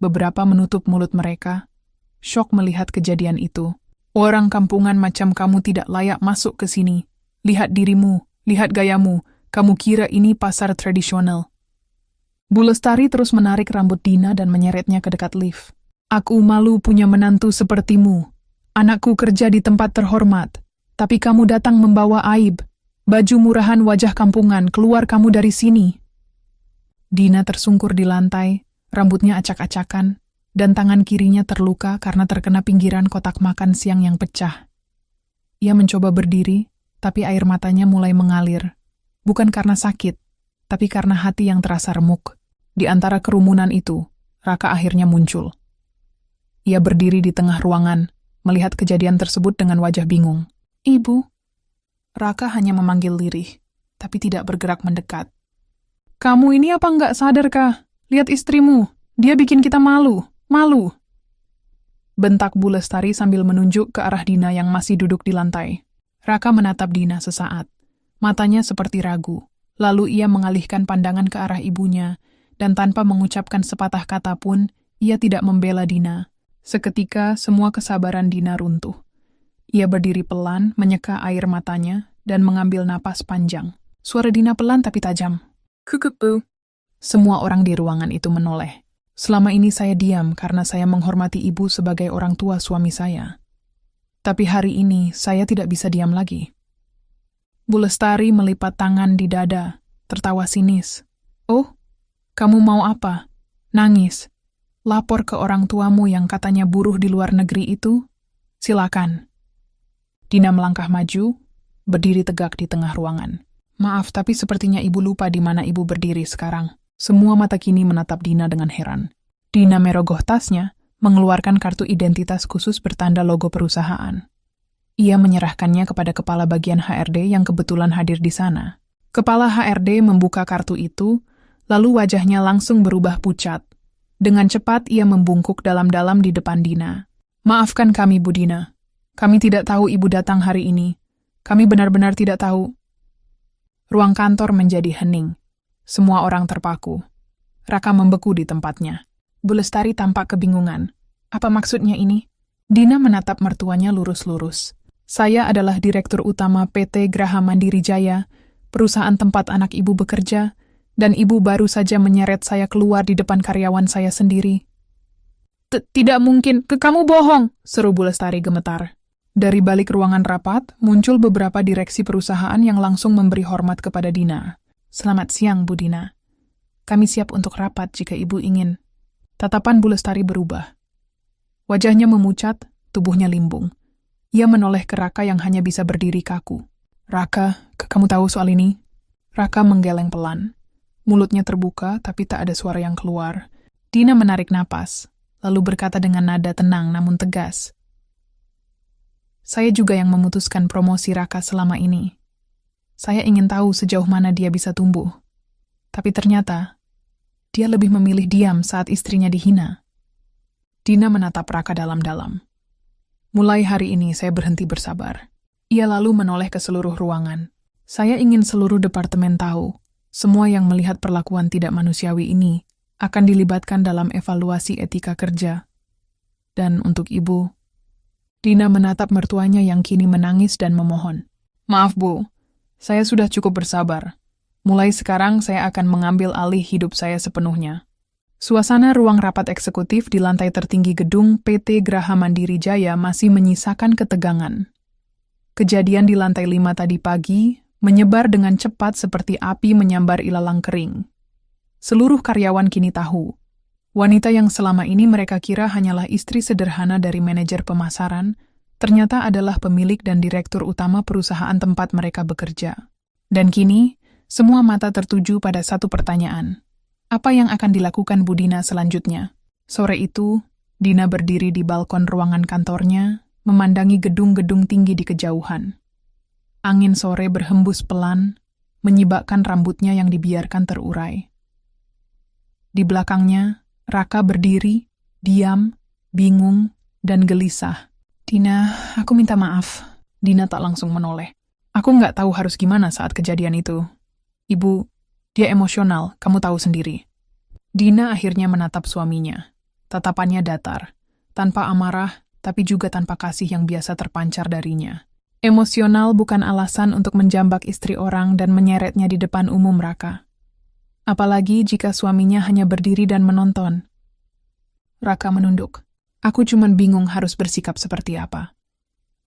beberapa menutup mulut mereka, syok melihat kejadian itu. Orang kampungan macam kamu tidak layak masuk ke sini. Lihat dirimu, lihat gayamu, kamu kira ini pasar tradisional. Bu Lestari terus menarik rambut Dina dan menyeretnya ke dekat lift. Aku malu punya menantu sepertimu. Anakku kerja di tempat terhormat. Tapi kamu datang membawa aib. Baju murahan wajah kampungan, keluar kamu dari sini. Dina tersungkur di lantai, rambutnya acak-acakan, dan tangan kirinya terluka karena terkena pinggiran kotak makan siang yang pecah. Ia mencoba berdiri, tapi air matanya mulai mengalir. Bukan karena sakit, tapi karena hati yang terasa remuk. Di antara kerumunan itu, Raka akhirnya muncul. Ia berdiri di tengah ruangan, melihat kejadian tersebut dengan wajah bingung. Ibu, Raka hanya memanggil lirih, tapi tidak bergerak mendekat. Kamu ini apa nggak sadar kah? Lihat istrimu, dia bikin kita malu, malu. Bentak Bu Lestari sambil menunjuk ke arah Dina yang masih duduk di lantai. Raka menatap Dina sesaat, matanya seperti ragu. Lalu ia mengalihkan pandangan ke arah ibunya, dan tanpa mengucapkan sepatah kata pun, ia tidak membela Dina. Seketika semua kesabaran Dina runtuh. Ia berdiri pelan, menyeka air matanya, dan mengambil napas panjang. Suara Dina pelan tapi tajam. Kukuk Bu. Semua orang di ruangan itu menoleh. Selama ini saya diam karena saya menghormati ibu sebagai orang tua suami saya. Tapi hari ini saya tidak bisa diam lagi. Bu Lestari melipat tangan di dada, tertawa sinis. Oh, kamu mau apa? Nangis? Lapor ke orang tuamu yang katanya buruh di luar negeri itu? Silakan. Dina melangkah maju, berdiri tegak di tengah ruangan. Maaf, tapi sepertinya ibu lupa di mana ibu berdiri sekarang. Semua mata kini menatap Dina dengan heran. Dina merogoh tasnya, mengeluarkan kartu identitas khusus bertanda logo perusahaan. Ia menyerahkannya kepada kepala bagian HRD yang kebetulan hadir di sana. Kepala HRD membuka kartu itu, lalu wajahnya langsung berubah pucat. Dengan cepat ia membungkuk dalam-dalam di depan Dina. Maafkan kami, Bu Dina. Kami tidak tahu ibu datang hari ini. Kami benar-benar tidak tahu. Ruang kantor menjadi hening. Semua orang terpaku. Raka membeku di tempatnya. Bu Lestari tampak kebingungan. Apa maksudnya ini? Dina menatap mertuanya lurus-lurus. Saya adalah Direktur Utama PT Graha Mandiri Jaya, perusahaan tempat anak ibu bekerja, dan ibu baru saja menyeret saya keluar di depan karyawan saya sendiri. Tidak mungkin, kamu bohong, seru Bu Lestari gemetar. Dari balik ruangan rapat, muncul beberapa direksi perusahaan yang langsung memberi hormat kepada Dina. Selamat siang, Bu Dina. Kami siap untuk rapat jika ibu ingin. Tatapan Bu Lestari berubah. Wajahnya memucat, tubuhnya limbung. Ia menoleh ke Raka yang hanya bisa berdiri kaku. Raka, kamu tahu soal ini? Raka menggeleng pelan. Mulutnya terbuka, tapi tak ada suara yang keluar. Dina menarik napas, lalu berkata dengan nada tenang namun tegas. Saya juga yang memutuskan promosi Raka selama ini. Saya ingin tahu sejauh mana dia bisa tumbuh. Tapi ternyata, dia lebih memilih diam saat istrinya dihina. Dina menatap Raka dalam-dalam. Mulai hari ini saya berhenti bersabar. Ia lalu menoleh ke seluruh ruangan. Saya ingin seluruh departemen tahu, semua yang melihat perlakuan tidak manusiawi ini akan dilibatkan dalam evaluasi etika kerja. Dan untuk ibu, Dina menatap mertuanya yang kini menangis dan memohon. Maaf Bu, saya sudah cukup bersabar. Mulai sekarang saya akan mengambil alih hidup saya sepenuhnya. Suasana ruang rapat eksekutif di lantai tertinggi gedung PT Graha Mandiri Jaya masih menyisakan ketegangan. Kejadian di lantai 5 tadi pagi menyebar dengan cepat seperti api menyambar ilalang kering. Seluruh karyawan kini tahu, wanita yang selama ini mereka kira hanyalah istri sederhana dari manajer pemasaran, ternyata adalah pemilik dan direktur utama perusahaan tempat mereka bekerja. Dan kini, semua mata tertuju pada satu pertanyaan. Apa yang akan dilakukan Bu Dina selanjutnya? Sore itu, Dina berdiri di balkon ruangan kantornya, memandangi gedung-gedung tinggi di kejauhan. Angin sore berhembus pelan, menyibakkan rambutnya yang dibiarkan terurai. Di belakangnya, Raka berdiri, diam, bingung, dan gelisah. Dina, aku minta maaf. Dina tak langsung menoleh. Aku nggak tahu harus gimana saat kejadian itu. Ibu, dia emosional, kamu tahu sendiri. Dina akhirnya menatap suaminya. Tatapannya datar, tanpa amarah, tapi juga tanpa kasih yang biasa terpancar darinya. Emosional bukan alasan untuk menjambak istri orang dan menyeretnya di depan umum Raka. Apalagi jika suaminya hanya berdiri dan menonton. Raka menunduk. Aku cuman bingung harus bersikap seperti apa.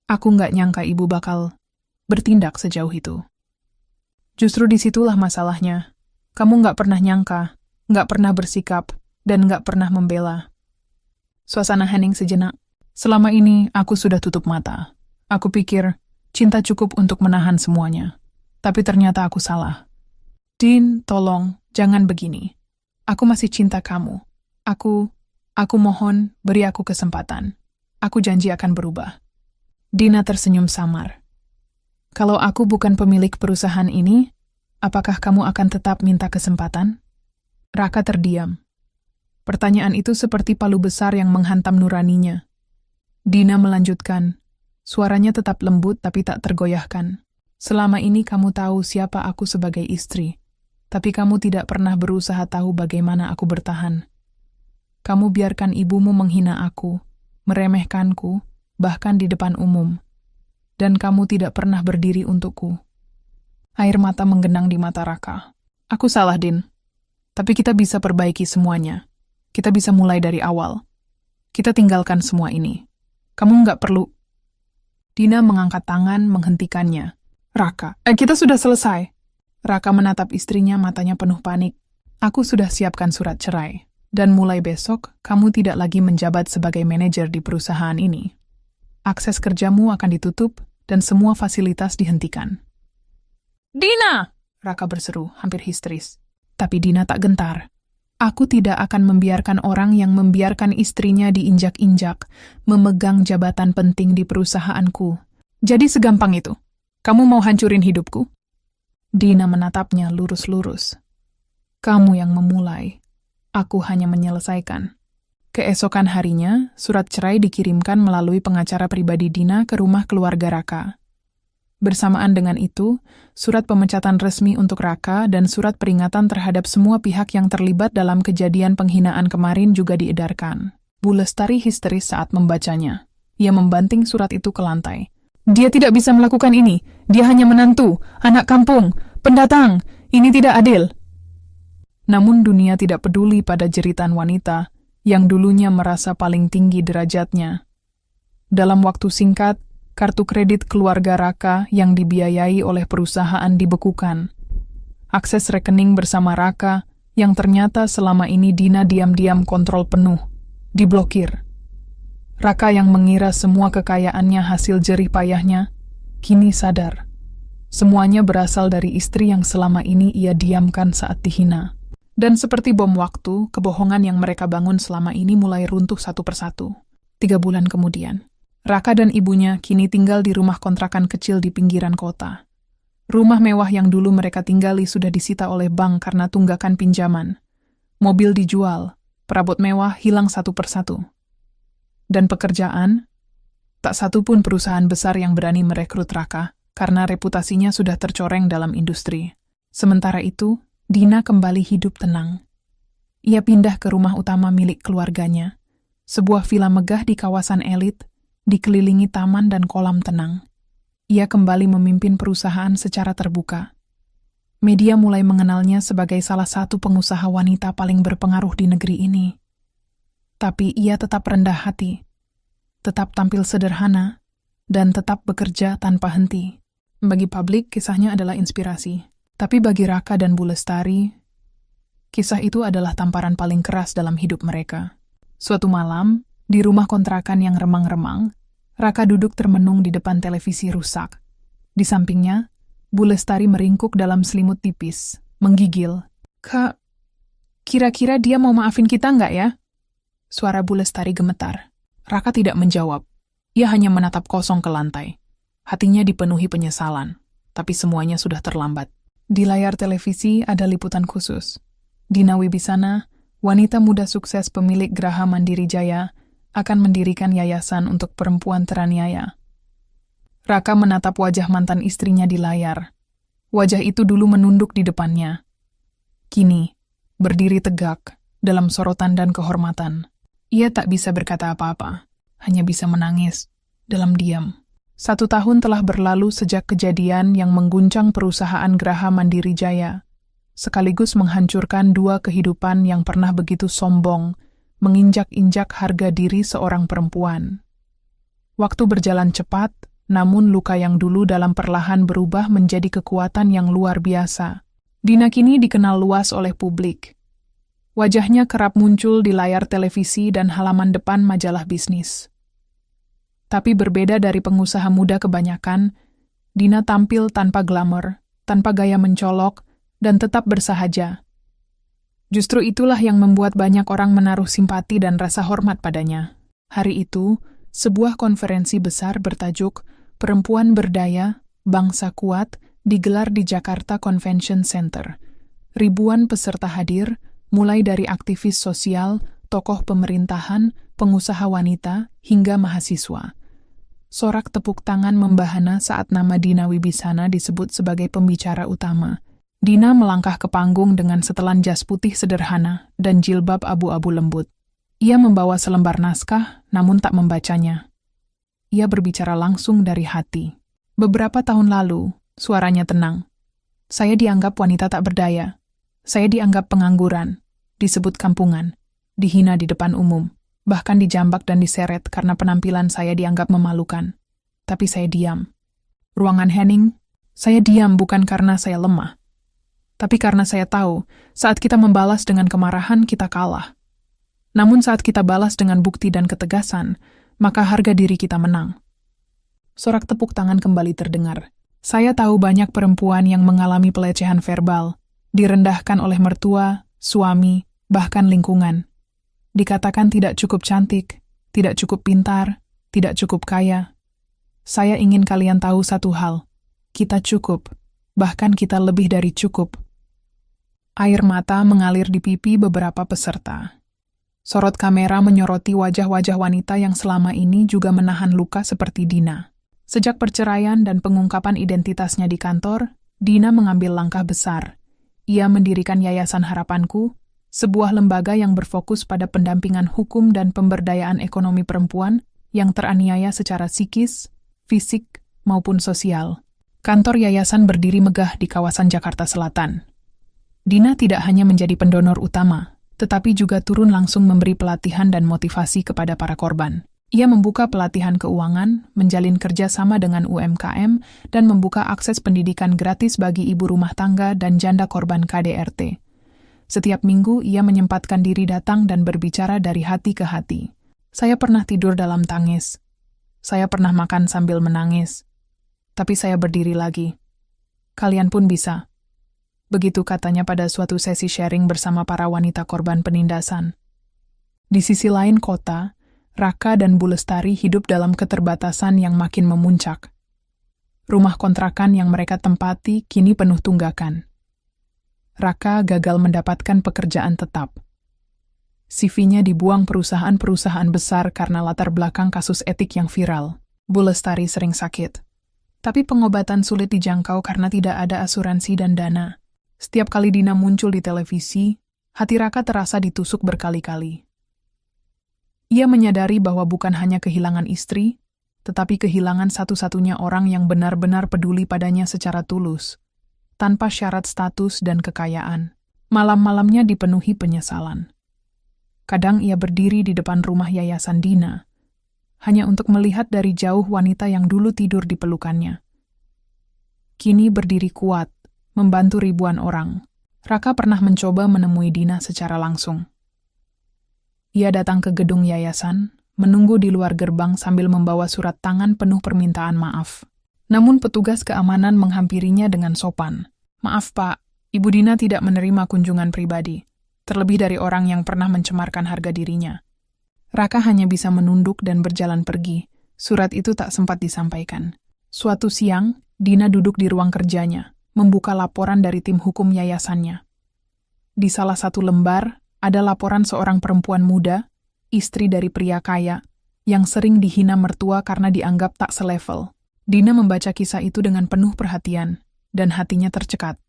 Aku nggak nyangka ibu bakal bertindak sejauh itu. Justru disitulah masalahnya. Kamu nggak pernah nyangka, nggak pernah bersikap, dan nggak pernah membela. Suasana hening sejenak. Selama ini aku sudah tutup mata. Aku pikir cinta cukup untuk menahan semuanya. Tapi ternyata aku salah. Din, tolong, jangan begini. Aku masih cinta kamu. Aku mohon, beri aku kesempatan. Aku janji akan berubah. Dina tersenyum samar. Kalau aku bukan pemilik perusahaan ini, apakah kamu akan tetap minta kesempatan? Raka terdiam. Pertanyaan itu seperti palu besar yang menghantam nuraninya. Dina melanjutkan. Suaranya tetap lembut tapi tak tergoyahkan. Selama ini kamu tahu siapa aku sebagai istri, tapi kamu tidak pernah berusaha tahu bagaimana aku bertahan. Kamu biarkan ibumu menghina aku, meremehkanku, bahkan di depan umum. dan kamu tidak pernah berdiri untukku. Air mata menggenang di mata Raka. Aku salah, Din. Tapi kita bisa perbaiki semuanya. Kita bisa mulai dari awal. Kita tinggalkan semua ini. Kamu nggak perlu. Dina mengangkat tangan menghentikannya. Raka, kita sudah selesai. Raka menatap istrinya, matanya penuh panik. Aku sudah siapkan surat cerai. Dan mulai besok, kamu tidak lagi menjabat sebagai manajer di perusahaan ini. Akses kerjamu akan ditutup dan semua fasilitas dihentikan. Dina! Raka berseru, hampir histeris. Tapi Dina tak gentar. Aku tidak akan membiarkan orang yang membiarkan istrinya diinjak-injak, memegang jabatan penting di perusahaanku. Jadi segampang itu? Kamu mau hancurin hidupku? Dina menatapnya lurus-lurus. Kamu yang memulai. Aku hanya menyelesaikan. Keesokan harinya, surat cerai dikirimkan melalui pengacara pribadi Dina ke rumah keluarga Raka. Bersamaan dengan itu, surat pemecatan resmi untuk Raka dan surat peringatan terhadap semua pihak yang terlibat dalam kejadian penghinaan kemarin juga diedarkan. Bu Lestari histeris saat membacanya. Ia membanting surat itu ke lantai. Dia tidak bisa melakukan ini. Dia hanya menantu, anak kampung, pendatang. Ini tidak adil. Namun dunia tidak peduli pada jeritan wanita yang dulunya merasa paling tinggi derajatnya. Dalam waktu singkat, kartu kredit keluarga Raka yang dibiayai oleh perusahaan dibekukan. Akses rekening bersama Raka yang ternyata selama ini Dina diam-diam kontrol penuh, diblokir. Raka yang mengira semua kekayaannya hasil jerih payahnya, kini sadar. Semuanya berasal dari istri yang selama ini ia diamkan saat dihina. Dan seperti bom waktu, kebohongan yang mereka bangun selama ini mulai runtuh satu persatu. 3 bulan kemudian, Raka dan ibunya kini tinggal di rumah kontrakan kecil di pinggiran kota. Rumah mewah yang dulu mereka tinggali sudah disita oleh bank karena tunggakan pinjaman. Mobil dijual, perabot mewah hilang satu persatu. Dan pekerjaan, tak satu pun perusahaan besar yang berani merekrut Raka karena reputasinya sudah tercoreng dalam industri. Sementara itu, Dina kembali hidup tenang. Ia pindah ke rumah utama milik keluarganya, sebuah villa megah di kawasan elit, dikelilingi taman dan kolam tenang. Ia kembali memimpin perusahaan secara terbuka. Media mulai mengenalnya sebagai salah satu pengusaha wanita paling berpengaruh di negeri ini. Tapi ia tetap rendah hati, tetap tampil sederhana, dan tetap bekerja tanpa henti. Bagi publik, kisahnya adalah inspirasi. Tapi bagi Raka dan Bu Lestari, kisah itu adalah tamparan paling keras dalam hidup mereka. Suatu malam, di rumah kontrakan yang remang-remang, Raka duduk termenung di depan televisi rusak. Di sampingnya, Bu Lestari meringkuk dalam selimut tipis, menggigil. Kak, kira-kira dia mau maafin kita nggak ya? Suara Bu Lestari gemetar. Raka tidak menjawab. Ia hanya menatap kosong ke lantai. Hatinya dipenuhi penyesalan, tapi semuanya sudah terlambat. Di layar televisi ada liputan khusus. Dina Wibisana, wanita muda sukses pemilik Graha Mandiri Jaya, akan mendirikan yayasan untuk perempuan teraniaya. Raka menatap wajah mantan istrinya di layar. Wajah itu dulu menunduk di depannya. Kini, berdiri tegak dalam sorotan dan kehormatan. Ia tak bisa berkata apa-apa, hanya bisa menangis dalam diam. 1 tahun telah berlalu sejak kejadian yang mengguncang perusahaan Graha Mandiri Jaya, sekaligus menghancurkan 2 kehidupan yang pernah begitu sombong, menginjak-injak harga diri seorang perempuan. Waktu berjalan cepat, namun luka yang dulu dalam perlahan berubah menjadi kekuatan yang luar biasa. Dina kini dikenal luas oleh publik. Wajahnya kerap muncul di layar televisi dan halaman depan majalah bisnis. Tapi berbeda dari pengusaha muda kebanyakan, Dina tampil tanpa glamor, tanpa gaya mencolok, dan tetap bersahaja. Justru itulah yang membuat banyak orang menaruh simpati dan rasa hormat padanya. Hari itu, sebuah konferensi besar bertajuk Perempuan Berdaya, Bangsa Kuat digelar di Jakarta Convention Center. Ribuan peserta hadir, mulai dari aktivis sosial, tokoh pemerintahan, pengusaha wanita, hingga mahasiswa. Sorak tepuk tangan membahana saat nama Dina Wibisana disebut sebagai pembicara utama. Dina melangkah ke panggung dengan setelan jas putih sederhana dan jilbab abu-abu lembut. Ia membawa selembar naskah, namun tak membacanya. Ia berbicara langsung dari hati. Beberapa tahun lalu, suaranya tenang. Saya dianggap wanita tak berdaya. Saya dianggap pengangguran, disebut kampungan, dihina di depan umum, bahkan dijambak dan diseret karena penampilan saya dianggap memalukan. Tapi saya diam. Ruangan Henning, saya diam bukan karena saya lemah, tapi karena saya tahu saat kita membalas dengan kemarahan kita kalah. Namun saat kita balas dengan bukti dan ketegasan, maka harga diri kita menang. Sorak tepuk tangan kembali terdengar. Saya tahu banyak perempuan yang mengalami pelecehan verbal, direndahkan oleh mertua, suami, bahkan lingkungan. Dikatakan tidak cukup cantik, tidak cukup pintar, tidak cukup kaya. Saya ingin kalian tahu satu hal. Kita cukup, bahkan kita lebih dari cukup. Air mata mengalir di pipi beberapa peserta. Sorot kamera menyoroti wajah-wajah wanita yang selama ini juga menahan luka seperti Dina. Sejak perceraian dan pengungkapan identitasnya di kantor, Dina mengambil langkah besar. Ia mendirikan Yayasan Harapanku, sebuah lembaga yang berfokus pada pendampingan hukum dan pemberdayaan ekonomi perempuan yang teraniaya secara psikis, fisik, maupun sosial. Kantor yayasan berdiri megah di kawasan Jakarta Selatan. Dina tidak hanya menjadi pendonor utama, tetapi juga turun langsung memberi pelatihan dan motivasi kepada para korban. Ia membuka pelatihan keuangan, menjalin kerjasama dengan UMKM, dan membuka akses pendidikan gratis bagi ibu rumah tangga dan janda korban KDRT. Setiap minggu, ia menyempatkan diri datang dan berbicara dari hati ke hati. Saya pernah tidur dalam tangis. Saya pernah makan sambil menangis. Tapi saya berdiri lagi. Kalian pun bisa. Begitu katanya pada suatu sesi sharing bersama para wanita korban penindasan. Di sisi lain kota, Raka dan Bu Lestari hidup dalam keterbatasan yang makin memuncak. Rumah kontrakan yang mereka tempati kini penuh tunggakan. Raka gagal mendapatkan pekerjaan tetap. CV-nya dibuang perusahaan-perusahaan besar karena latar belakang kasus etik yang viral. Bu Lestari sering sakit. Tapi pengobatan sulit dijangkau karena tidak ada asuransi dan dana. Setiap kali Dina muncul di televisi, hati Raka terasa ditusuk berkali-kali. Ia menyadari bahwa bukan hanya kehilangan istri, tetapi kehilangan satu-satunya orang yang benar-benar peduli padanya secara tulus, tanpa syarat status dan kekayaan. Malam-malamnya dipenuhi penyesalan. Kadang ia berdiri di depan rumah yayasan Dina, hanya untuk melihat dari jauh wanita yang dulu tidur di pelukannya. Kini berdiri kuat, membantu ribuan orang. Raka pernah mencoba menemui Dina secara langsung. Ia datang ke gedung yayasan, menunggu di luar gerbang sambil membawa surat tangan penuh permintaan maaf. Namun petugas keamanan menghampirinya dengan sopan. "Maaf Pak, Ibu Dina tidak menerima kunjungan pribadi, terlebih dari orang yang pernah mencemarkan harga dirinya." Raka hanya bisa menunduk dan berjalan pergi. Surat itu tak sempat disampaikan. Suatu siang, Dina duduk di ruang kerjanya, membuka laporan dari tim hukum yayasannya. Di salah satu lembar, ada laporan seorang perempuan muda, istri dari pria kaya, yang sering dihina mertua karena dianggap tak selevel. Dina membaca kisah itu dengan penuh perhatian, dan hatinya tercekat.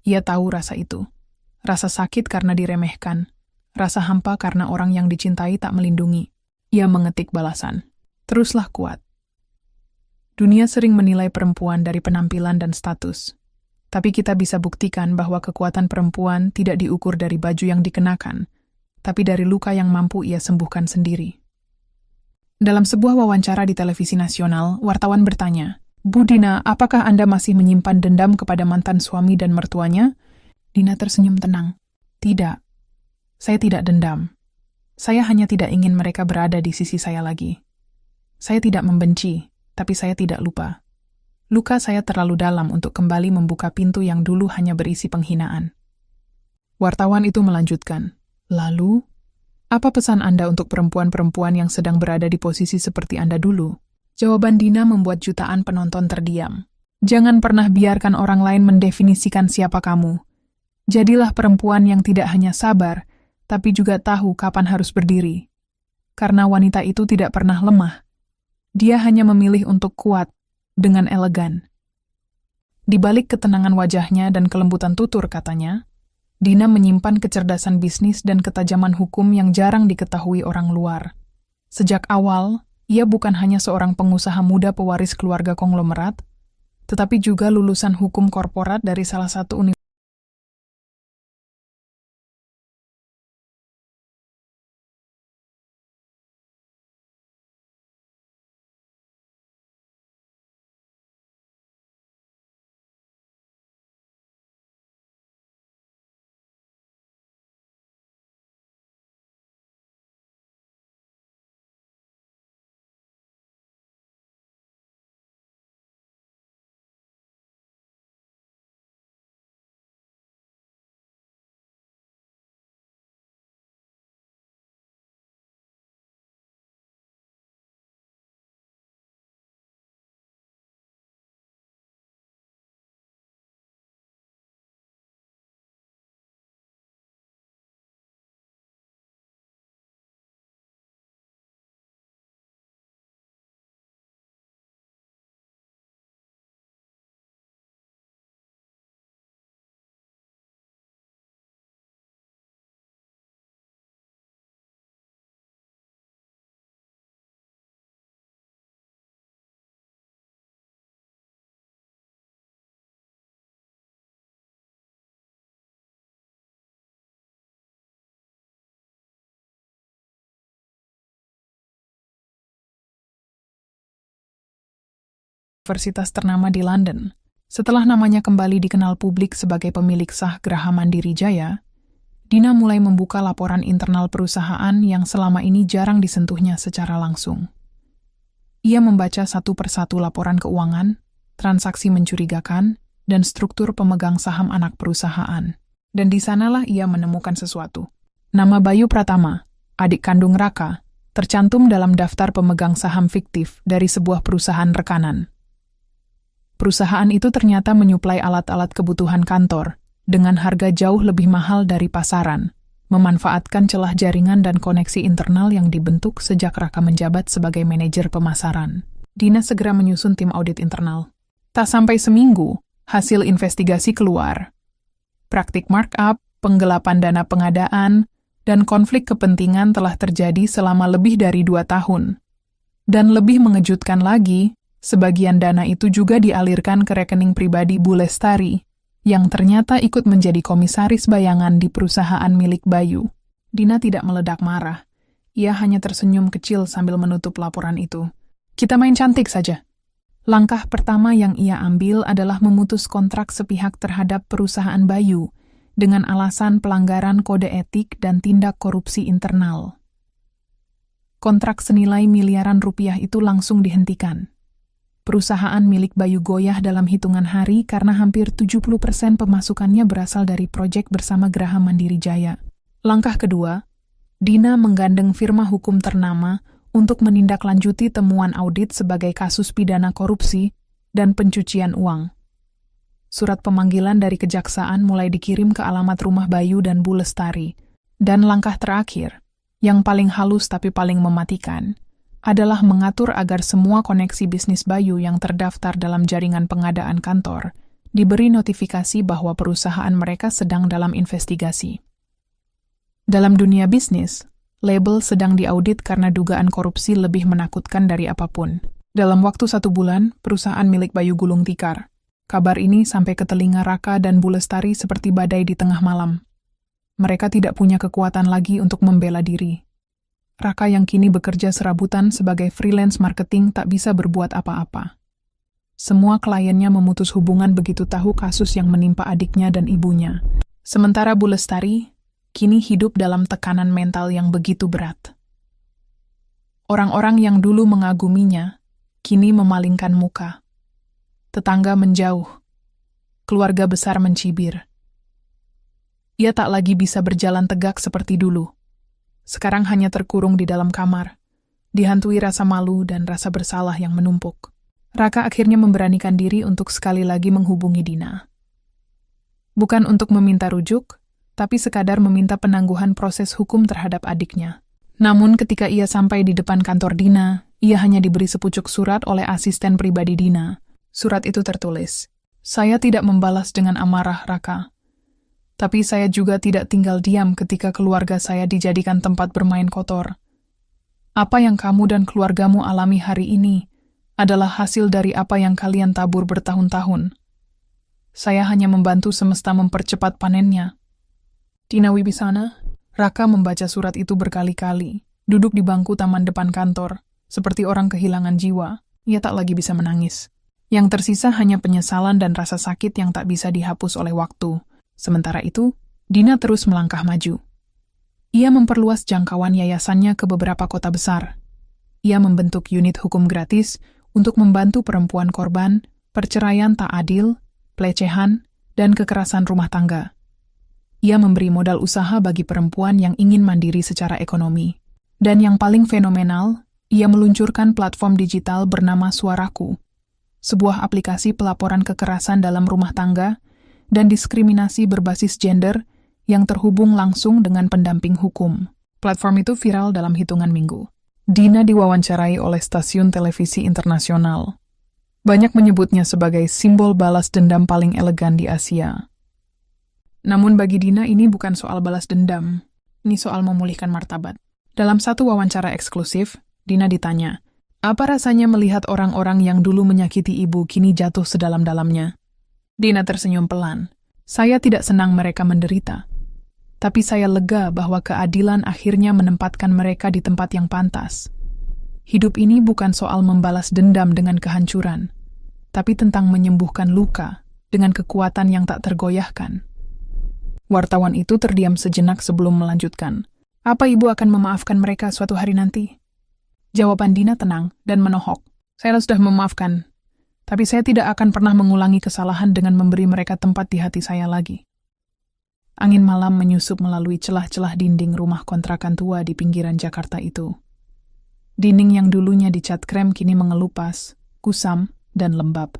Ia tahu rasa itu. Rasa sakit karena diremehkan. Rasa hampa karena orang yang dicintai tak melindungi. Ia mengetik balasan. "Teruslah kuat." Dunia sering menilai perempuan dari penampilan dan status. Tapi kita bisa buktikan bahwa kekuatan perempuan tidak diukur dari baju yang dikenakan, tapi dari luka yang mampu ia sembuhkan sendiri. Dalam sebuah wawancara di televisi nasional, wartawan bertanya, "Bu Dina, apakah Anda masih menyimpan dendam kepada mantan suami dan mertuanya?" Dina tersenyum tenang. "Tidak. Saya tidak dendam. Saya hanya tidak ingin mereka berada di sisi saya lagi. Saya tidak membenci, tapi saya tidak lupa. Luka saya terlalu dalam untuk kembali membuka pintu yang dulu hanya berisi penghinaan." Wartawan itu melanjutkan, "Lalu, apa pesan Anda untuk perempuan-perempuan yang sedang berada di posisi seperti Anda dulu?" Jawaban Dina membuat jutaan penonton terdiam. "Jangan pernah biarkan orang lain mendefinisikan siapa kamu. Jadilah perempuan yang tidak hanya sabar, tapi juga tahu kapan harus berdiri. Karena wanita itu tidak pernah lemah. Dia hanya memilih untuk kuat, dengan elegan." Di balik ketenangan wajahnya dan kelembutan tutur katanya, Dina menyimpan kecerdasan bisnis dan ketajaman hukum yang jarang diketahui orang luar. Sejak awal, ia bukan hanya seorang pengusaha muda pewaris keluarga konglomerat, tetapi juga lulusan hukum korporat dari salah satu universitas ternama di London. Setelah namanya kembali dikenal publik sebagai pemilik sah Graha Mandiri Jaya, Dina mulai membuka laporan internal perusahaan yang selama ini jarang disentuhnya secara langsung. Ia membaca satu persatu laporan keuangan, transaksi mencurigakan, dan struktur pemegang saham anak perusahaan. Dan di sanalah ia menemukan sesuatu. Nama Bayu Pratama, adik kandung Raka, tercantum dalam daftar pemegang saham fiktif dari sebuah perusahaan rekanan. Perusahaan itu ternyata menyuplai alat-alat kebutuhan kantor dengan harga jauh lebih mahal dari pasaran, memanfaatkan celah jaringan dan koneksi internal yang dibentuk sejak Raka menjabat sebagai manajer pemasaran. Dina segera menyusun tim audit internal. Tak sampai seminggu, hasil investigasi keluar. Praktik markup, penggelapan dana pengadaan, dan konflik kepentingan telah terjadi selama lebih dari 2 tahun. Dan lebih mengejutkan lagi, sebagian dana itu juga dialirkan ke rekening pribadi Bu Lestari, yang ternyata ikut menjadi komisaris bayangan di perusahaan milik Bayu. Dina tidak meledak marah. Ia hanya tersenyum kecil sambil menutup laporan itu. Kita main cantik saja. Langkah pertama yang ia ambil adalah memutus kontrak sepihak terhadap perusahaan Bayu dengan alasan pelanggaran kode etik dan tindak korupsi internal. Kontrak senilai miliaran rupiah itu langsung dihentikan. Perusahaan milik Bayu goyah dalam hitungan hari karena hampir 70% pemasukannya berasal dari proyek bersama Graha Mandiri Jaya. Langkah kedua, Dina menggandeng firma hukum ternama untuk menindaklanjuti temuan audit sebagai kasus pidana korupsi dan pencucian uang. Surat pemanggilan dari kejaksaan mulai dikirim ke alamat rumah Bayu dan Bu Lestari. Dan langkah terakhir, yang paling halus tapi paling mematikan, adalah mengatur agar semua koneksi bisnis Bayu yang terdaftar dalam jaringan pengadaan kantor diberi notifikasi bahwa perusahaan mereka sedang dalam investigasi. Dalam dunia bisnis, label sedang diaudit karena dugaan korupsi lebih menakutkan dari apapun. Dalam waktu 1 bulan, perusahaan milik Bayu gulung tikar. Kabar ini sampai ke telinga Raka dan Bu Lestari seperti badai di tengah malam. Mereka tidak punya kekuatan lagi untuk membela diri. Raka yang kini bekerja serabutan sebagai freelance marketing tak bisa berbuat apa-apa. Semua kliennya memutus hubungan begitu tahu kasus yang menimpa adiknya dan ibunya. Sementara Bu Lestari kini hidup dalam tekanan mental yang begitu berat. Orang-orang yang dulu mengaguminya kini memalingkan muka. Tetangga menjauh. Keluarga besar mencibir. Ia tak lagi bisa berjalan tegak seperti dulu. Sekarang hanya terkurung di dalam kamar, dihantui rasa malu dan rasa bersalah yang menumpuk. Raka akhirnya memberanikan diri untuk sekali lagi menghubungi Dina. Bukan untuk meminta rujuk, tapi sekadar meminta penangguhan proses hukum terhadap adiknya. Namun ketika ia sampai di depan kantor Dina, ia hanya diberi sepucuk surat oleh asisten pribadi Dina. Surat itu tertulis, "Saya tidak membalas dengan amarah, Raka. Tapi saya juga tidak tinggal diam ketika keluarga saya dijadikan tempat bermain kotor. Apa yang kamu dan keluargamu alami hari ini adalah hasil dari apa yang kalian tabur bertahun-tahun. Saya hanya membantu semesta mempercepat panennya. Dina Wibisana, Raka membaca surat itu berkali-kali, duduk di bangku taman depan kantor, seperti orang kehilangan jiwa. Ia tak lagi bisa menangis. Yang tersisa hanya penyesalan dan rasa sakit yang tak bisa dihapus oleh waktu. Sementara itu, Dina terus melangkah maju. Ia memperluas jangkauan yayasannya ke beberapa kota besar. Ia membentuk unit hukum gratis untuk membantu perempuan korban, perceraian tak adil, pelecehan, dan kekerasan rumah tangga. Ia memberi modal usaha bagi perempuan yang ingin mandiri secara ekonomi. Dan yang paling fenomenal, ia meluncurkan platform digital bernama Suaraku, sebuah aplikasi pelaporan kekerasan dalam rumah tangga dan diskriminasi berbasis gender yang terhubung langsung dengan pendamping hukum. Platform itu viral dalam hitungan minggu. Dina diwawancarai oleh stasiun televisi internasional. Banyak menyebutnya sebagai simbol balas dendam paling elegan di Asia. Namun bagi Dina ini bukan soal balas dendam, ini soal memulihkan martabat. Dalam satu wawancara eksklusif, Dina ditanya, apa rasanya melihat orang-orang yang dulu menyakiti ibu kini jatuh sedalam-dalamnya? Dina tersenyum pelan. Saya tidak senang mereka menderita. Tapi saya lega bahwa keadilan akhirnya menempatkan mereka di tempat yang pantas. Hidup ini bukan soal membalas dendam dengan kehancuran, tapi tentang menyembuhkan luka dengan kekuatan yang tak tergoyahkan. Wartawan itu terdiam sejenak sebelum melanjutkan. Apa ibu akan memaafkan mereka suatu hari nanti? Jawaban Dina tenang dan menohok. Saya sudah memaafkan, tapi saya tidak akan pernah mengulangi kesalahan dengan memberi mereka tempat di hati saya lagi. Angin malam menyusup melalui celah-celah dinding rumah kontrakan tua di pinggiran Jakarta itu. Dinding yang dulunya dicat krem kini mengelupas, kusam, dan lembab.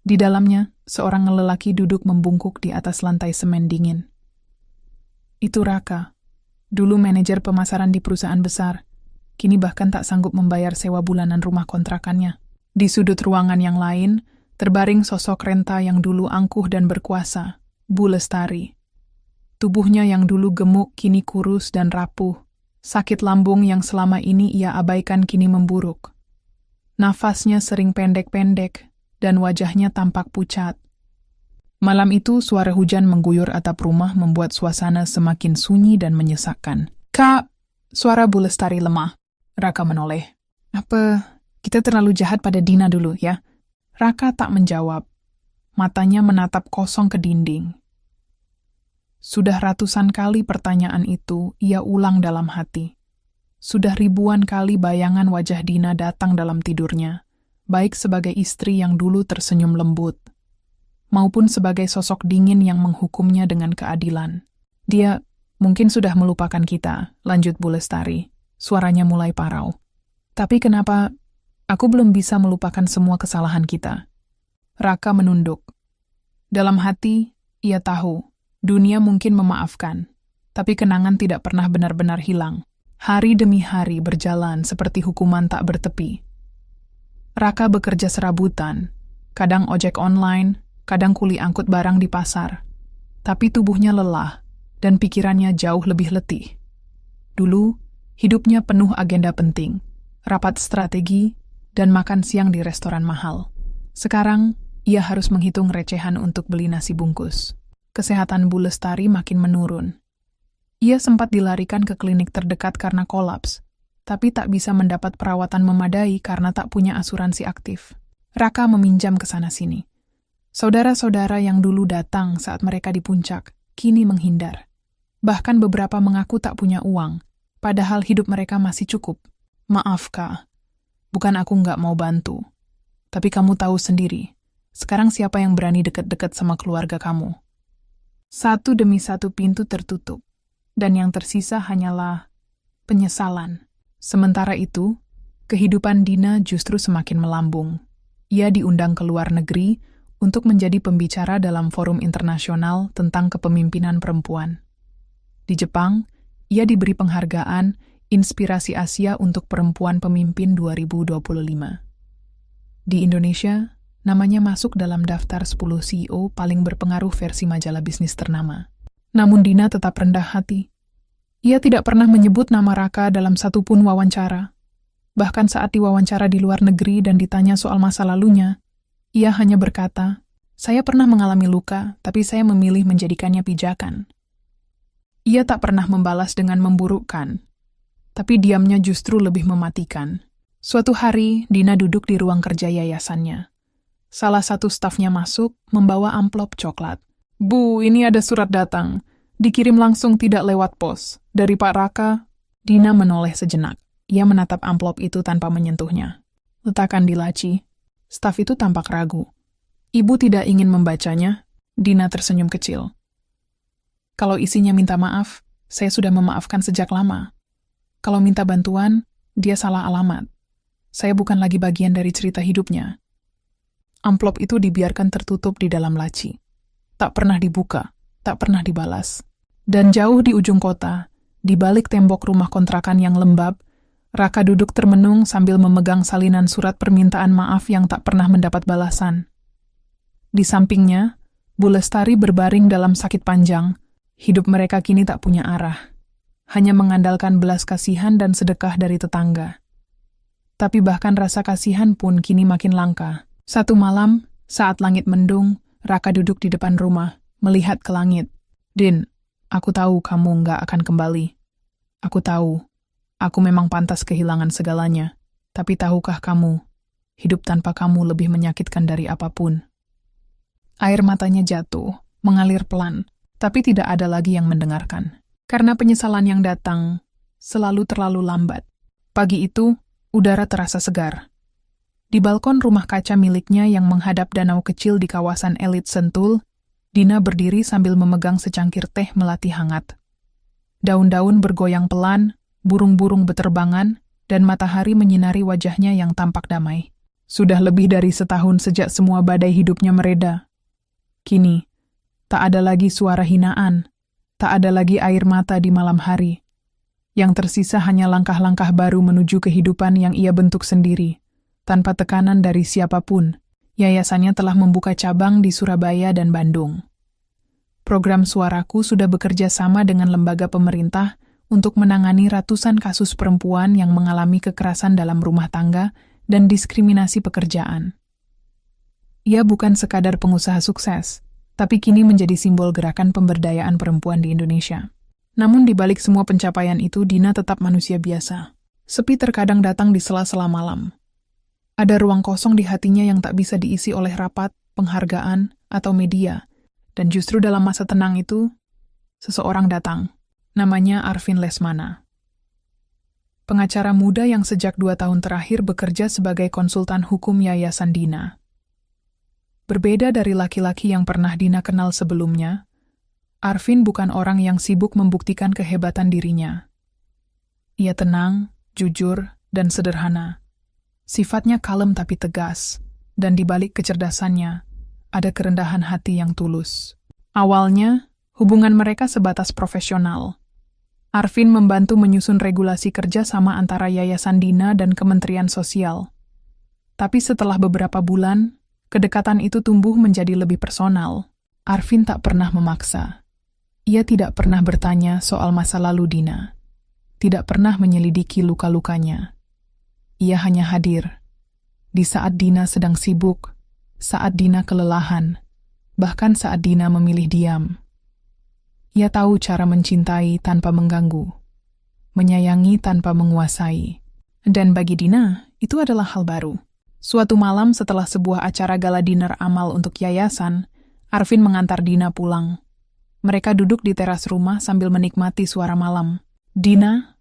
Di dalamnya, seorang lelaki duduk membungkuk di atas lantai semen dingin. Itu Raka, dulu manajer pemasaran di perusahaan besar, kini bahkan tak sanggup membayar sewa bulanan rumah kontrakannya. Di sudut ruangan yang lain, terbaring sosok renta yang dulu angkuh dan berkuasa, Bu Lestari. Tubuhnya yang dulu gemuk kini kurus dan rapuh. Sakit lambung yang selama ini ia abaikan kini memburuk. Nafasnya sering pendek-pendek, dan wajahnya tampak pucat. Malam itu suara hujan mengguyur atap rumah membuat suasana semakin sunyi dan menyesakkan. Kak, suara Bu Lestari lemah. Raka menoleh. Apa kita terlalu jahat pada Dina dulu ya? Raka tak menjawab. Matanya menatap kosong ke dinding. Sudah ratusan kali pertanyaan itu ia ulang dalam hati. Sudah ribuan kali bayangan wajah Dina datang dalam tidurnya, baik sebagai istri yang dulu tersenyum lembut, maupun sebagai sosok dingin yang menghukumnya dengan keadilan. Dia mungkin sudah melupakan kita, lanjut Bu Lestari. Suaranya mulai parau. Tapi kenapa aku belum bisa melupakan semua kesalahan kita? Raka menunduk. Dalam hati, ia tahu, dunia mungkin memaafkan, tapi kenangan tidak pernah benar-benar hilang. Hari demi hari berjalan seperti hukuman tak bertepi. Raka bekerja serabutan, kadang ojek online, kadang kuli angkut barang di pasar. Tapi tubuhnya lelah, dan pikirannya jauh lebih letih. Dulu, hidupnya penuh agenda penting, rapat strategi, dan makan siang di restoran mahal. Sekarang, ia harus menghitung recehan untuk beli nasi bungkus. Kesehatan Bu Lestari makin menurun. Ia sempat dilarikan ke klinik terdekat karena kolaps, tapi tak bisa mendapat perawatan memadai karena tak punya asuransi aktif. Raka meminjam ke sana-sini. Saudara-saudara yang dulu datang saat mereka di puncak, kini menghindar. Bahkan beberapa mengaku tak punya uang, padahal hidup mereka masih cukup. Maaf, Kak. Bukan aku nggak mau bantu. Tapi kamu tahu sendiri, sekarang siapa yang berani deket-deket sama keluarga kamu? Satu demi satu pintu tertutup, dan yang tersisa hanyalah penyesalan. Sementara itu, kehidupan Dina justru semakin melambung. Ia diundang ke luar negeri untuk menjadi pembicara dalam forum internasional tentang kepemimpinan perempuan. Di Jepang, ia diberi penghargaan Inspirasi Asia untuk Perempuan Pemimpin 2025. Di Indonesia, namanya masuk dalam daftar 10 CEO paling berpengaruh versi majalah bisnis ternama. Namun Dina tetap rendah hati. Ia tidak pernah menyebut nama Raka dalam satupun wawancara. Bahkan saat diwawancara di luar negeri dan ditanya soal masa lalunya, ia hanya berkata, "Saya pernah mengalami luka, tapi saya memilih menjadikannya pijakan." Ia tak pernah membalas dengan memburukkan, tapi diamnya justru lebih mematikan. Suatu hari, Dina duduk di ruang kerja yayasannya. Salah satu stafnya masuk, membawa amplop coklat. "Bu, ini ada surat datang. Dikirim langsung tidak lewat pos. Dari Pak Raka." Dina menoleh sejenak. Ia menatap amplop itu tanpa menyentuhnya. "Letakkan di laci." Staf itu tampak ragu. "Ibu tidak ingin membacanya?" Dina tersenyum kecil. "Kalau isinya minta maaf, saya sudah memaafkan sejak lama. Kalau minta bantuan, dia salah alamat. Saya bukan lagi bagian dari cerita hidupnya." Amplop itu dibiarkan tertutup di dalam laci. Tak pernah dibuka, tak pernah dibalas. Dan jauh di ujung kota, di balik tembok rumah kontrakan yang lembab, Raka duduk termenung sambil memegang salinan surat permintaan maaf yang tak pernah mendapat balasan. Di sampingnya, Bu Lestari berbaring dalam sakit panjang. Hidup mereka kini tak punya arah. Hanya mengandalkan belas kasihan dan sedekah dari tetangga. Tapi bahkan rasa kasihan pun kini makin langka. Satu malam, saat langit mendung, Raka duduk di depan rumah, melihat ke langit. "Din, aku tahu kamu nggak akan kembali. Aku tahu. Aku memang pantas kehilangan segalanya, tapi tahukah kamu, hidup tanpa kamu lebih menyakitkan dari apapun." Air matanya jatuh, mengalir pelan, tapi tidak ada lagi yang mendengarkan. Karena penyesalan yang datang selalu terlalu lambat. Pagi itu, udara terasa segar. Di balkon rumah kaca miliknya yang menghadap danau kecil di kawasan elit Sentul, Dina berdiri sambil memegang secangkir teh melati hangat. Daun-daun bergoyang pelan, burung-burung beterbangan, dan matahari menyinari wajahnya yang tampak damai. Sudah lebih dari setahun sejak semua badai hidupnya mereda. Kini, tak ada lagi suara hinaan, tak ada lagi air mata di malam hari. Yang tersisa hanya langkah-langkah baru menuju kehidupan yang ia bentuk sendiri, tanpa tekanan dari siapapun. Yayasannya telah membuka cabang di Surabaya dan Bandung. Program Suaraku sudah bekerja sama dengan lembaga pemerintah untuk menangani ratusan kasus perempuan yang mengalami kekerasan dalam rumah tangga dan diskriminasi pekerjaan. Ia bukan sekadar pengusaha sukses, tapi kini menjadi simbol gerakan pemberdayaan perempuan di Indonesia. Namun di balik semua pencapaian itu, Dina tetap manusia biasa. Sepi terkadang datang di sela-sela malam. Ada ruang kosong di hatinya yang tak bisa diisi oleh rapat, penghargaan, atau media. Dan justru dalam masa tenang itu, seseorang datang. Namanya Arvin Lesmana. Pengacara muda yang sejak 2 tahun terakhir bekerja sebagai konsultan hukum Yayasan Dina. Berbeda dari laki-laki yang pernah Dina kenal sebelumnya, Arvin bukan orang yang sibuk membuktikan kehebatan dirinya. Ia tenang, jujur, dan sederhana. Sifatnya kalem tapi tegas, dan di balik kecerdasannya, ada kerendahan hati yang tulus. Awalnya, hubungan mereka sebatas profesional. Arvin membantu menyusun regulasi kerja sama antara Yayasan Dina dan Kementerian Sosial. Tapi setelah beberapa bulan, kedekatan itu tumbuh menjadi lebih personal. Arvin tak pernah memaksa. Ia tidak pernah bertanya soal masa lalu Dina. Tidak pernah menyelidiki luka-lukanya. Ia hanya hadir. Di saat Dina sedang sibuk, saat Dina kelelahan, bahkan saat Dina memilih diam. Ia tahu cara mencintai tanpa mengganggu, menyayangi tanpa menguasai. Dan bagi Dina, itu adalah hal baru. Suatu malam setelah sebuah acara gala dinner amal untuk yayasan, Arvin mengantar Dina pulang. Mereka duduk di teras rumah sambil menikmati suara malam. "Dina,"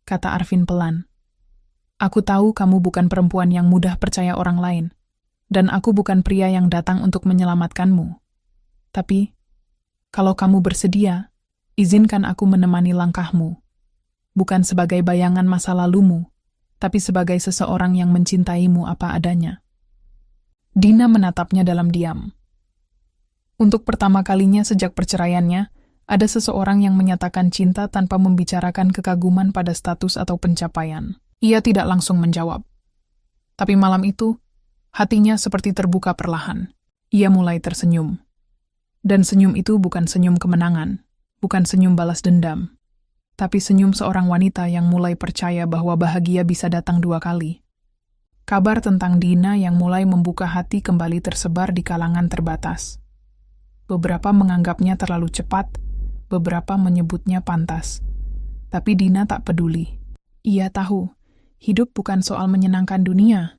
kata Arvin pelan, "aku tahu kamu bukan perempuan yang mudah percaya orang lain, dan aku bukan pria yang datang untuk menyelamatkanmu. Tapi, kalau kamu bersedia, izinkan aku menemani langkahmu, bukan sebagai bayangan masa lalumu, tapi sebagai seseorang yang mencintaimu apa adanya." Dina menatapnya dalam diam. Untuk pertama kalinya sejak perceraiannya, ada seseorang yang menyatakan cinta tanpa membicarakan kekaguman pada status atau pencapaian. Ia tidak langsung menjawab. Tapi malam itu, hatinya seperti terbuka perlahan. Ia mulai tersenyum. Dan senyum itu bukan senyum kemenangan, bukan senyum balas dendam. tapi senyum seorang wanita yang mulai percaya bahwa bahagia bisa datang 2 kali. Kabar tentang Dina yang mulai membuka hati kembali tersebar di kalangan terbatas. Beberapa menganggapnya terlalu cepat, beberapa menyebutnya pantas. Tapi Dina tak peduli. Ia tahu, hidup bukan soal menyenangkan dunia.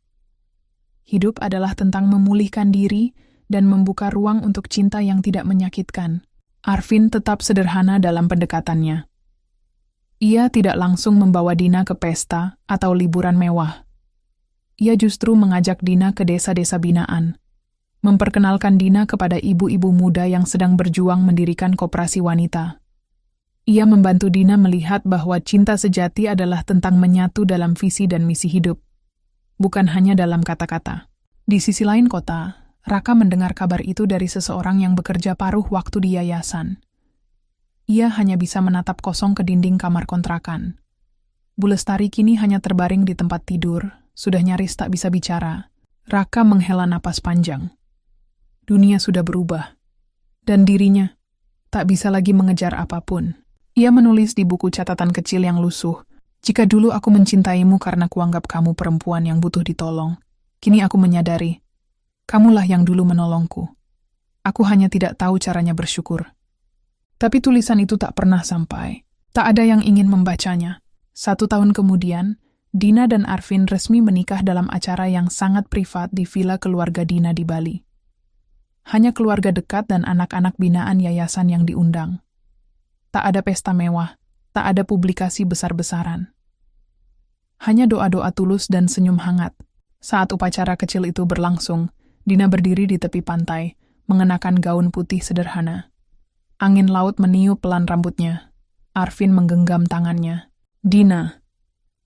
Hidup adalah tentang memulihkan diri dan membuka ruang untuk cinta yang tidak menyakitkan. Arvin tetap sederhana dalam pendekatannya. Ia tidak langsung membawa Dina ke pesta atau liburan mewah. Ia justru mengajak Dina ke desa-desa binaan, memperkenalkan Dina kepada ibu-ibu muda yang sedang berjuang mendirikan koperasi wanita. Ia membantu Dina melihat bahwa cinta sejati adalah tentang menyatu dalam visi dan misi hidup, bukan hanya dalam kata-kata. Di sisi lain kota, Raka mendengar kabar itu dari seseorang yang bekerja paruh waktu di yayasan. Ia hanya bisa menatap kosong ke dinding kamar kontrakan. Bu Lestari kini hanya terbaring di tempat tidur, sudah nyaris tak bisa bicara. Raka menghela napas panjang. Dunia sudah berubah, dan dirinya tak bisa lagi mengejar apapun. Ia menulis di buku catatan kecil yang lusuh, "Jika dulu aku mencintaimu karena kuanggap kamu perempuan yang butuh ditolong, kini aku menyadari, kamulah yang dulu menolongku. Aku hanya tidak tahu caranya bersyukur." Tapi tulisan itu tak pernah sampai. Tak ada yang ingin membacanya. 1 tahun kemudian, Dina dan Arvin resmi menikah dalam acara yang sangat privat di villa keluarga Dina di Bali. Hanya keluarga dekat dan anak-anak binaan yayasan yang diundang. Tak ada pesta mewah, tak ada publikasi besar-besaran. Hanya doa-doa tulus dan senyum hangat. Saat upacara kecil itu berlangsung, Dina berdiri di tepi pantai, mengenakan gaun putih sederhana. Angin laut meniup pelan rambutnya. Arvin menggenggam tangannya. "Dina,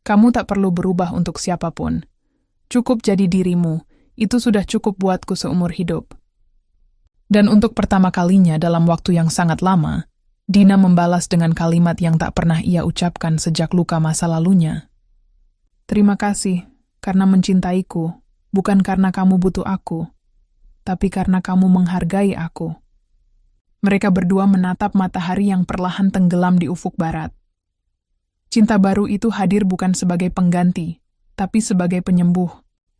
kamu tak perlu berubah untuk siapapun. Cukup jadi dirimu, itu sudah cukup buatku seumur hidup." Dan untuk pertama kalinya dalam waktu yang sangat lama, Dina membalas dengan kalimat yang tak pernah ia ucapkan sejak luka masa lalunya. "Terima kasih karena mencintaiku, bukan karena kamu butuh aku, tapi karena kamu menghargai aku." Mereka berdua menatap matahari yang perlahan tenggelam di ufuk barat. Cinta baru itu hadir bukan sebagai pengganti, tapi sebagai penyembuh.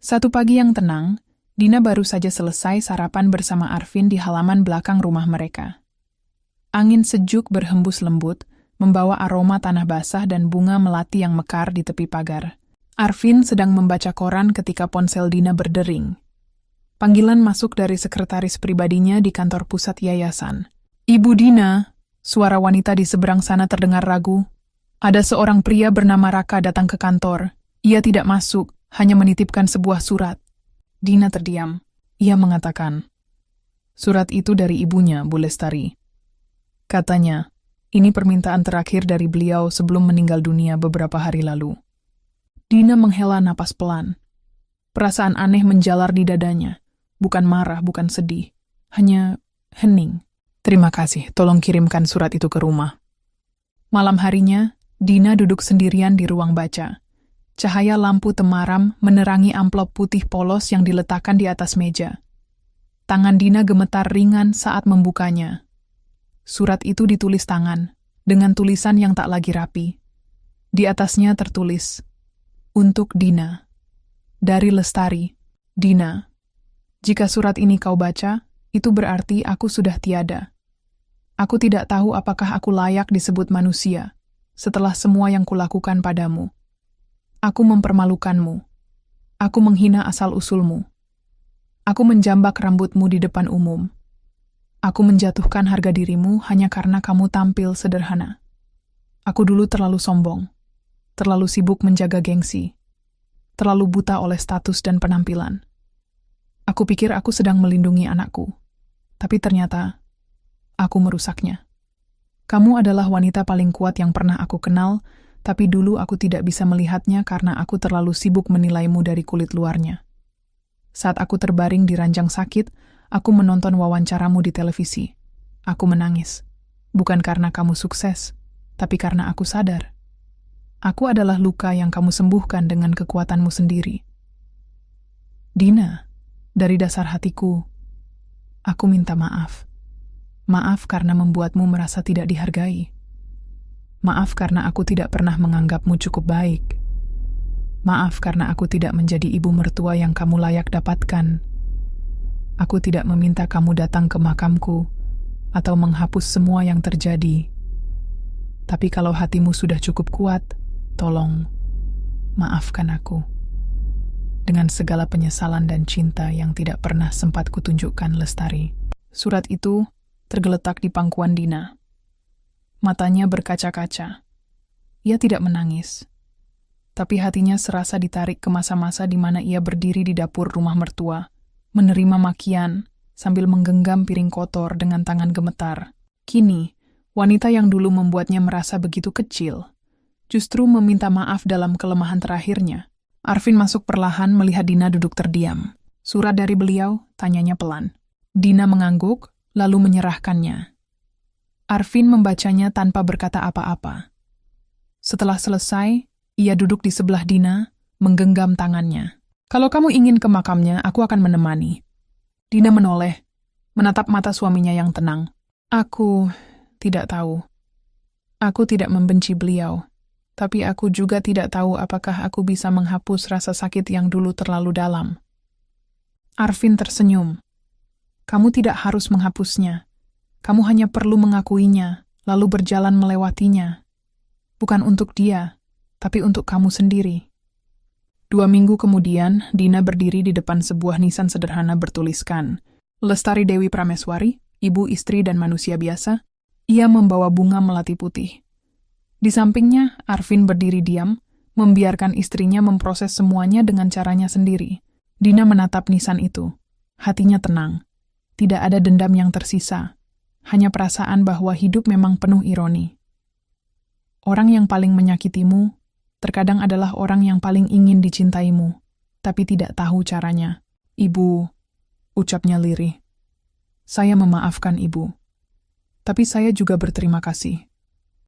Satu pagi yang tenang, Dina baru saja selesai sarapan bersama Arvin di halaman belakang rumah mereka. Angin sejuk berhembus lembut, membawa aroma tanah basah dan bunga melati yang mekar di tepi pagar. Arvin sedang membaca koran ketika ponsel Dina berdering. Panggilan masuk dari sekretaris pribadinya di kantor pusat yayasan. "Ibu Dina," suara wanita di seberang sana terdengar ragu. "Ada seorang pria bernama Raka datang ke kantor. Ia tidak masuk, hanya menitipkan sebuah surat." Dina terdiam. Ia mengatakan, "Surat itu dari ibunya, Bu Lestari. Katanya, ini permintaan terakhir dari beliau sebelum meninggal dunia beberapa hari lalu." Dina menghela napas pelan. Perasaan aneh menjalar di dadanya. Bukan marah, bukan sedih. Hanya hening. "Terima kasih, tolong kirimkan surat itu ke rumah." Malam harinya, Dina duduk sendirian di ruang baca. Cahaya lampu temaram menerangi amplop putih polos yang diletakkan di atas meja. Tangan Dina gemetar ringan saat membukanya. Surat itu ditulis tangan, dengan tulisan yang tak lagi rapi. Di atasnya tertulis, "Untuk Dina. Dari Lestari. Dina. Jika surat ini kau baca, itu berarti aku sudah tiada. Aku tidak tahu apakah aku layak disebut manusia, setelah semua yang kulakukan padamu. Aku mempermalukanmu. Aku menghina asal-usulmu. Aku menjambak rambutmu di depan umum. Aku menjatuhkan harga dirimu hanya karena kamu tampil sederhana. Aku dulu terlalu sombong, terlalu sibuk menjaga gengsi, terlalu buta oleh status dan penampilan. Aku pikir aku sedang melindungi anakku, tapi ternyata aku merusaknya. Kamu adalah wanita paling kuat yang pernah aku kenal, tapi dulu aku tidak bisa melihatnya karena aku terlalu sibuk menilaimu dari kulit luarnya. Saat aku terbaring di ranjang sakit, aku menonton wawancaramu di televisi. Aku menangis, bukan karena kamu sukses, tapi karena aku sadar. Aku adalah luka yang kamu sembuhkan dengan kekuatanmu sendiri. Dina, dari dasar hatiku, aku minta maaf. Maaf karena membuatmu merasa tidak dihargai. Maaf karena aku tidak pernah menganggapmu cukup baik. Maaf karena aku tidak menjadi ibu mertua yang kamu layak dapatkan. Aku tidak meminta kamu datang ke makamku atau menghapus semua yang terjadi. Tapi kalau hatimu sudah cukup kuat, tolong maafkan aku. Dengan segala penyesalan dan cinta yang tidak pernah sempat kutunjukkan, Lestari. Surat itu tergeletak di pangkuan Dina. Matanya berkaca-kaca. Ia tidak menangis. Tapi hatinya serasa ditarik ke masa-masa di mana ia berdiri di dapur rumah mertua, menerima makian sambil menggenggam piring kotor dengan tangan gemetar. Kini, wanita yang dulu membuatnya merasa begitu kecil, justru meminta maaf dalam kelemahan terakhirnya. Arvin masuk perlahan melihat Dina duduk terdiam. Surat dari beliau, tanyanya pelan. Dina mengangguk, lalu menyerahkannya. Arvin membacanya tanpa berkata apa-apa. Setelah selesai, ia duduk di sebelah Dina, menggenggam tangannya. Kalau kamu ingin ke makamnya, aku akan menemani. Dina menoleh, menatap mata suaminya yang tenang. Aku tidak tahu. Aku tidak membenci beliau, tapi aku juga tidak tahu apakah aku bisa menghapus rasa sakit yang dulu terlalu dalam. Arvin tersenyum. Kamu tidak harus menghapusnya. Kamu hanya perlu mengakuinya, lalu berjalan melewatinya. Bukan untuk dia, tapi untuk kamu sendiri. 2 minggu kemudian, Dina berdiri di depan sebuah nisan sederhana bertuliskan, Lestari Dewi Prameswari, ibu, istri, dan manusia biasa. Ia membawa bunga melati putih. Di sampingnya, Arvin berdiri diam, membiarkan istrinya memproses semuanya dengan caranya sendiri. Dina menatap nisan itu. Hatinya tenang. Tidak ada dendam yang tersisa. Hanya perasaan bahwa hidup memang penuh ironi. Orang yang paling menyakitimu terkadang adalah orang yang paling ingin dicintaimu, tapi tidak tahu caranya. Ibu, ucapnya lirih. Saya memaafkan ibu. Tapi saya juga berterima kasih.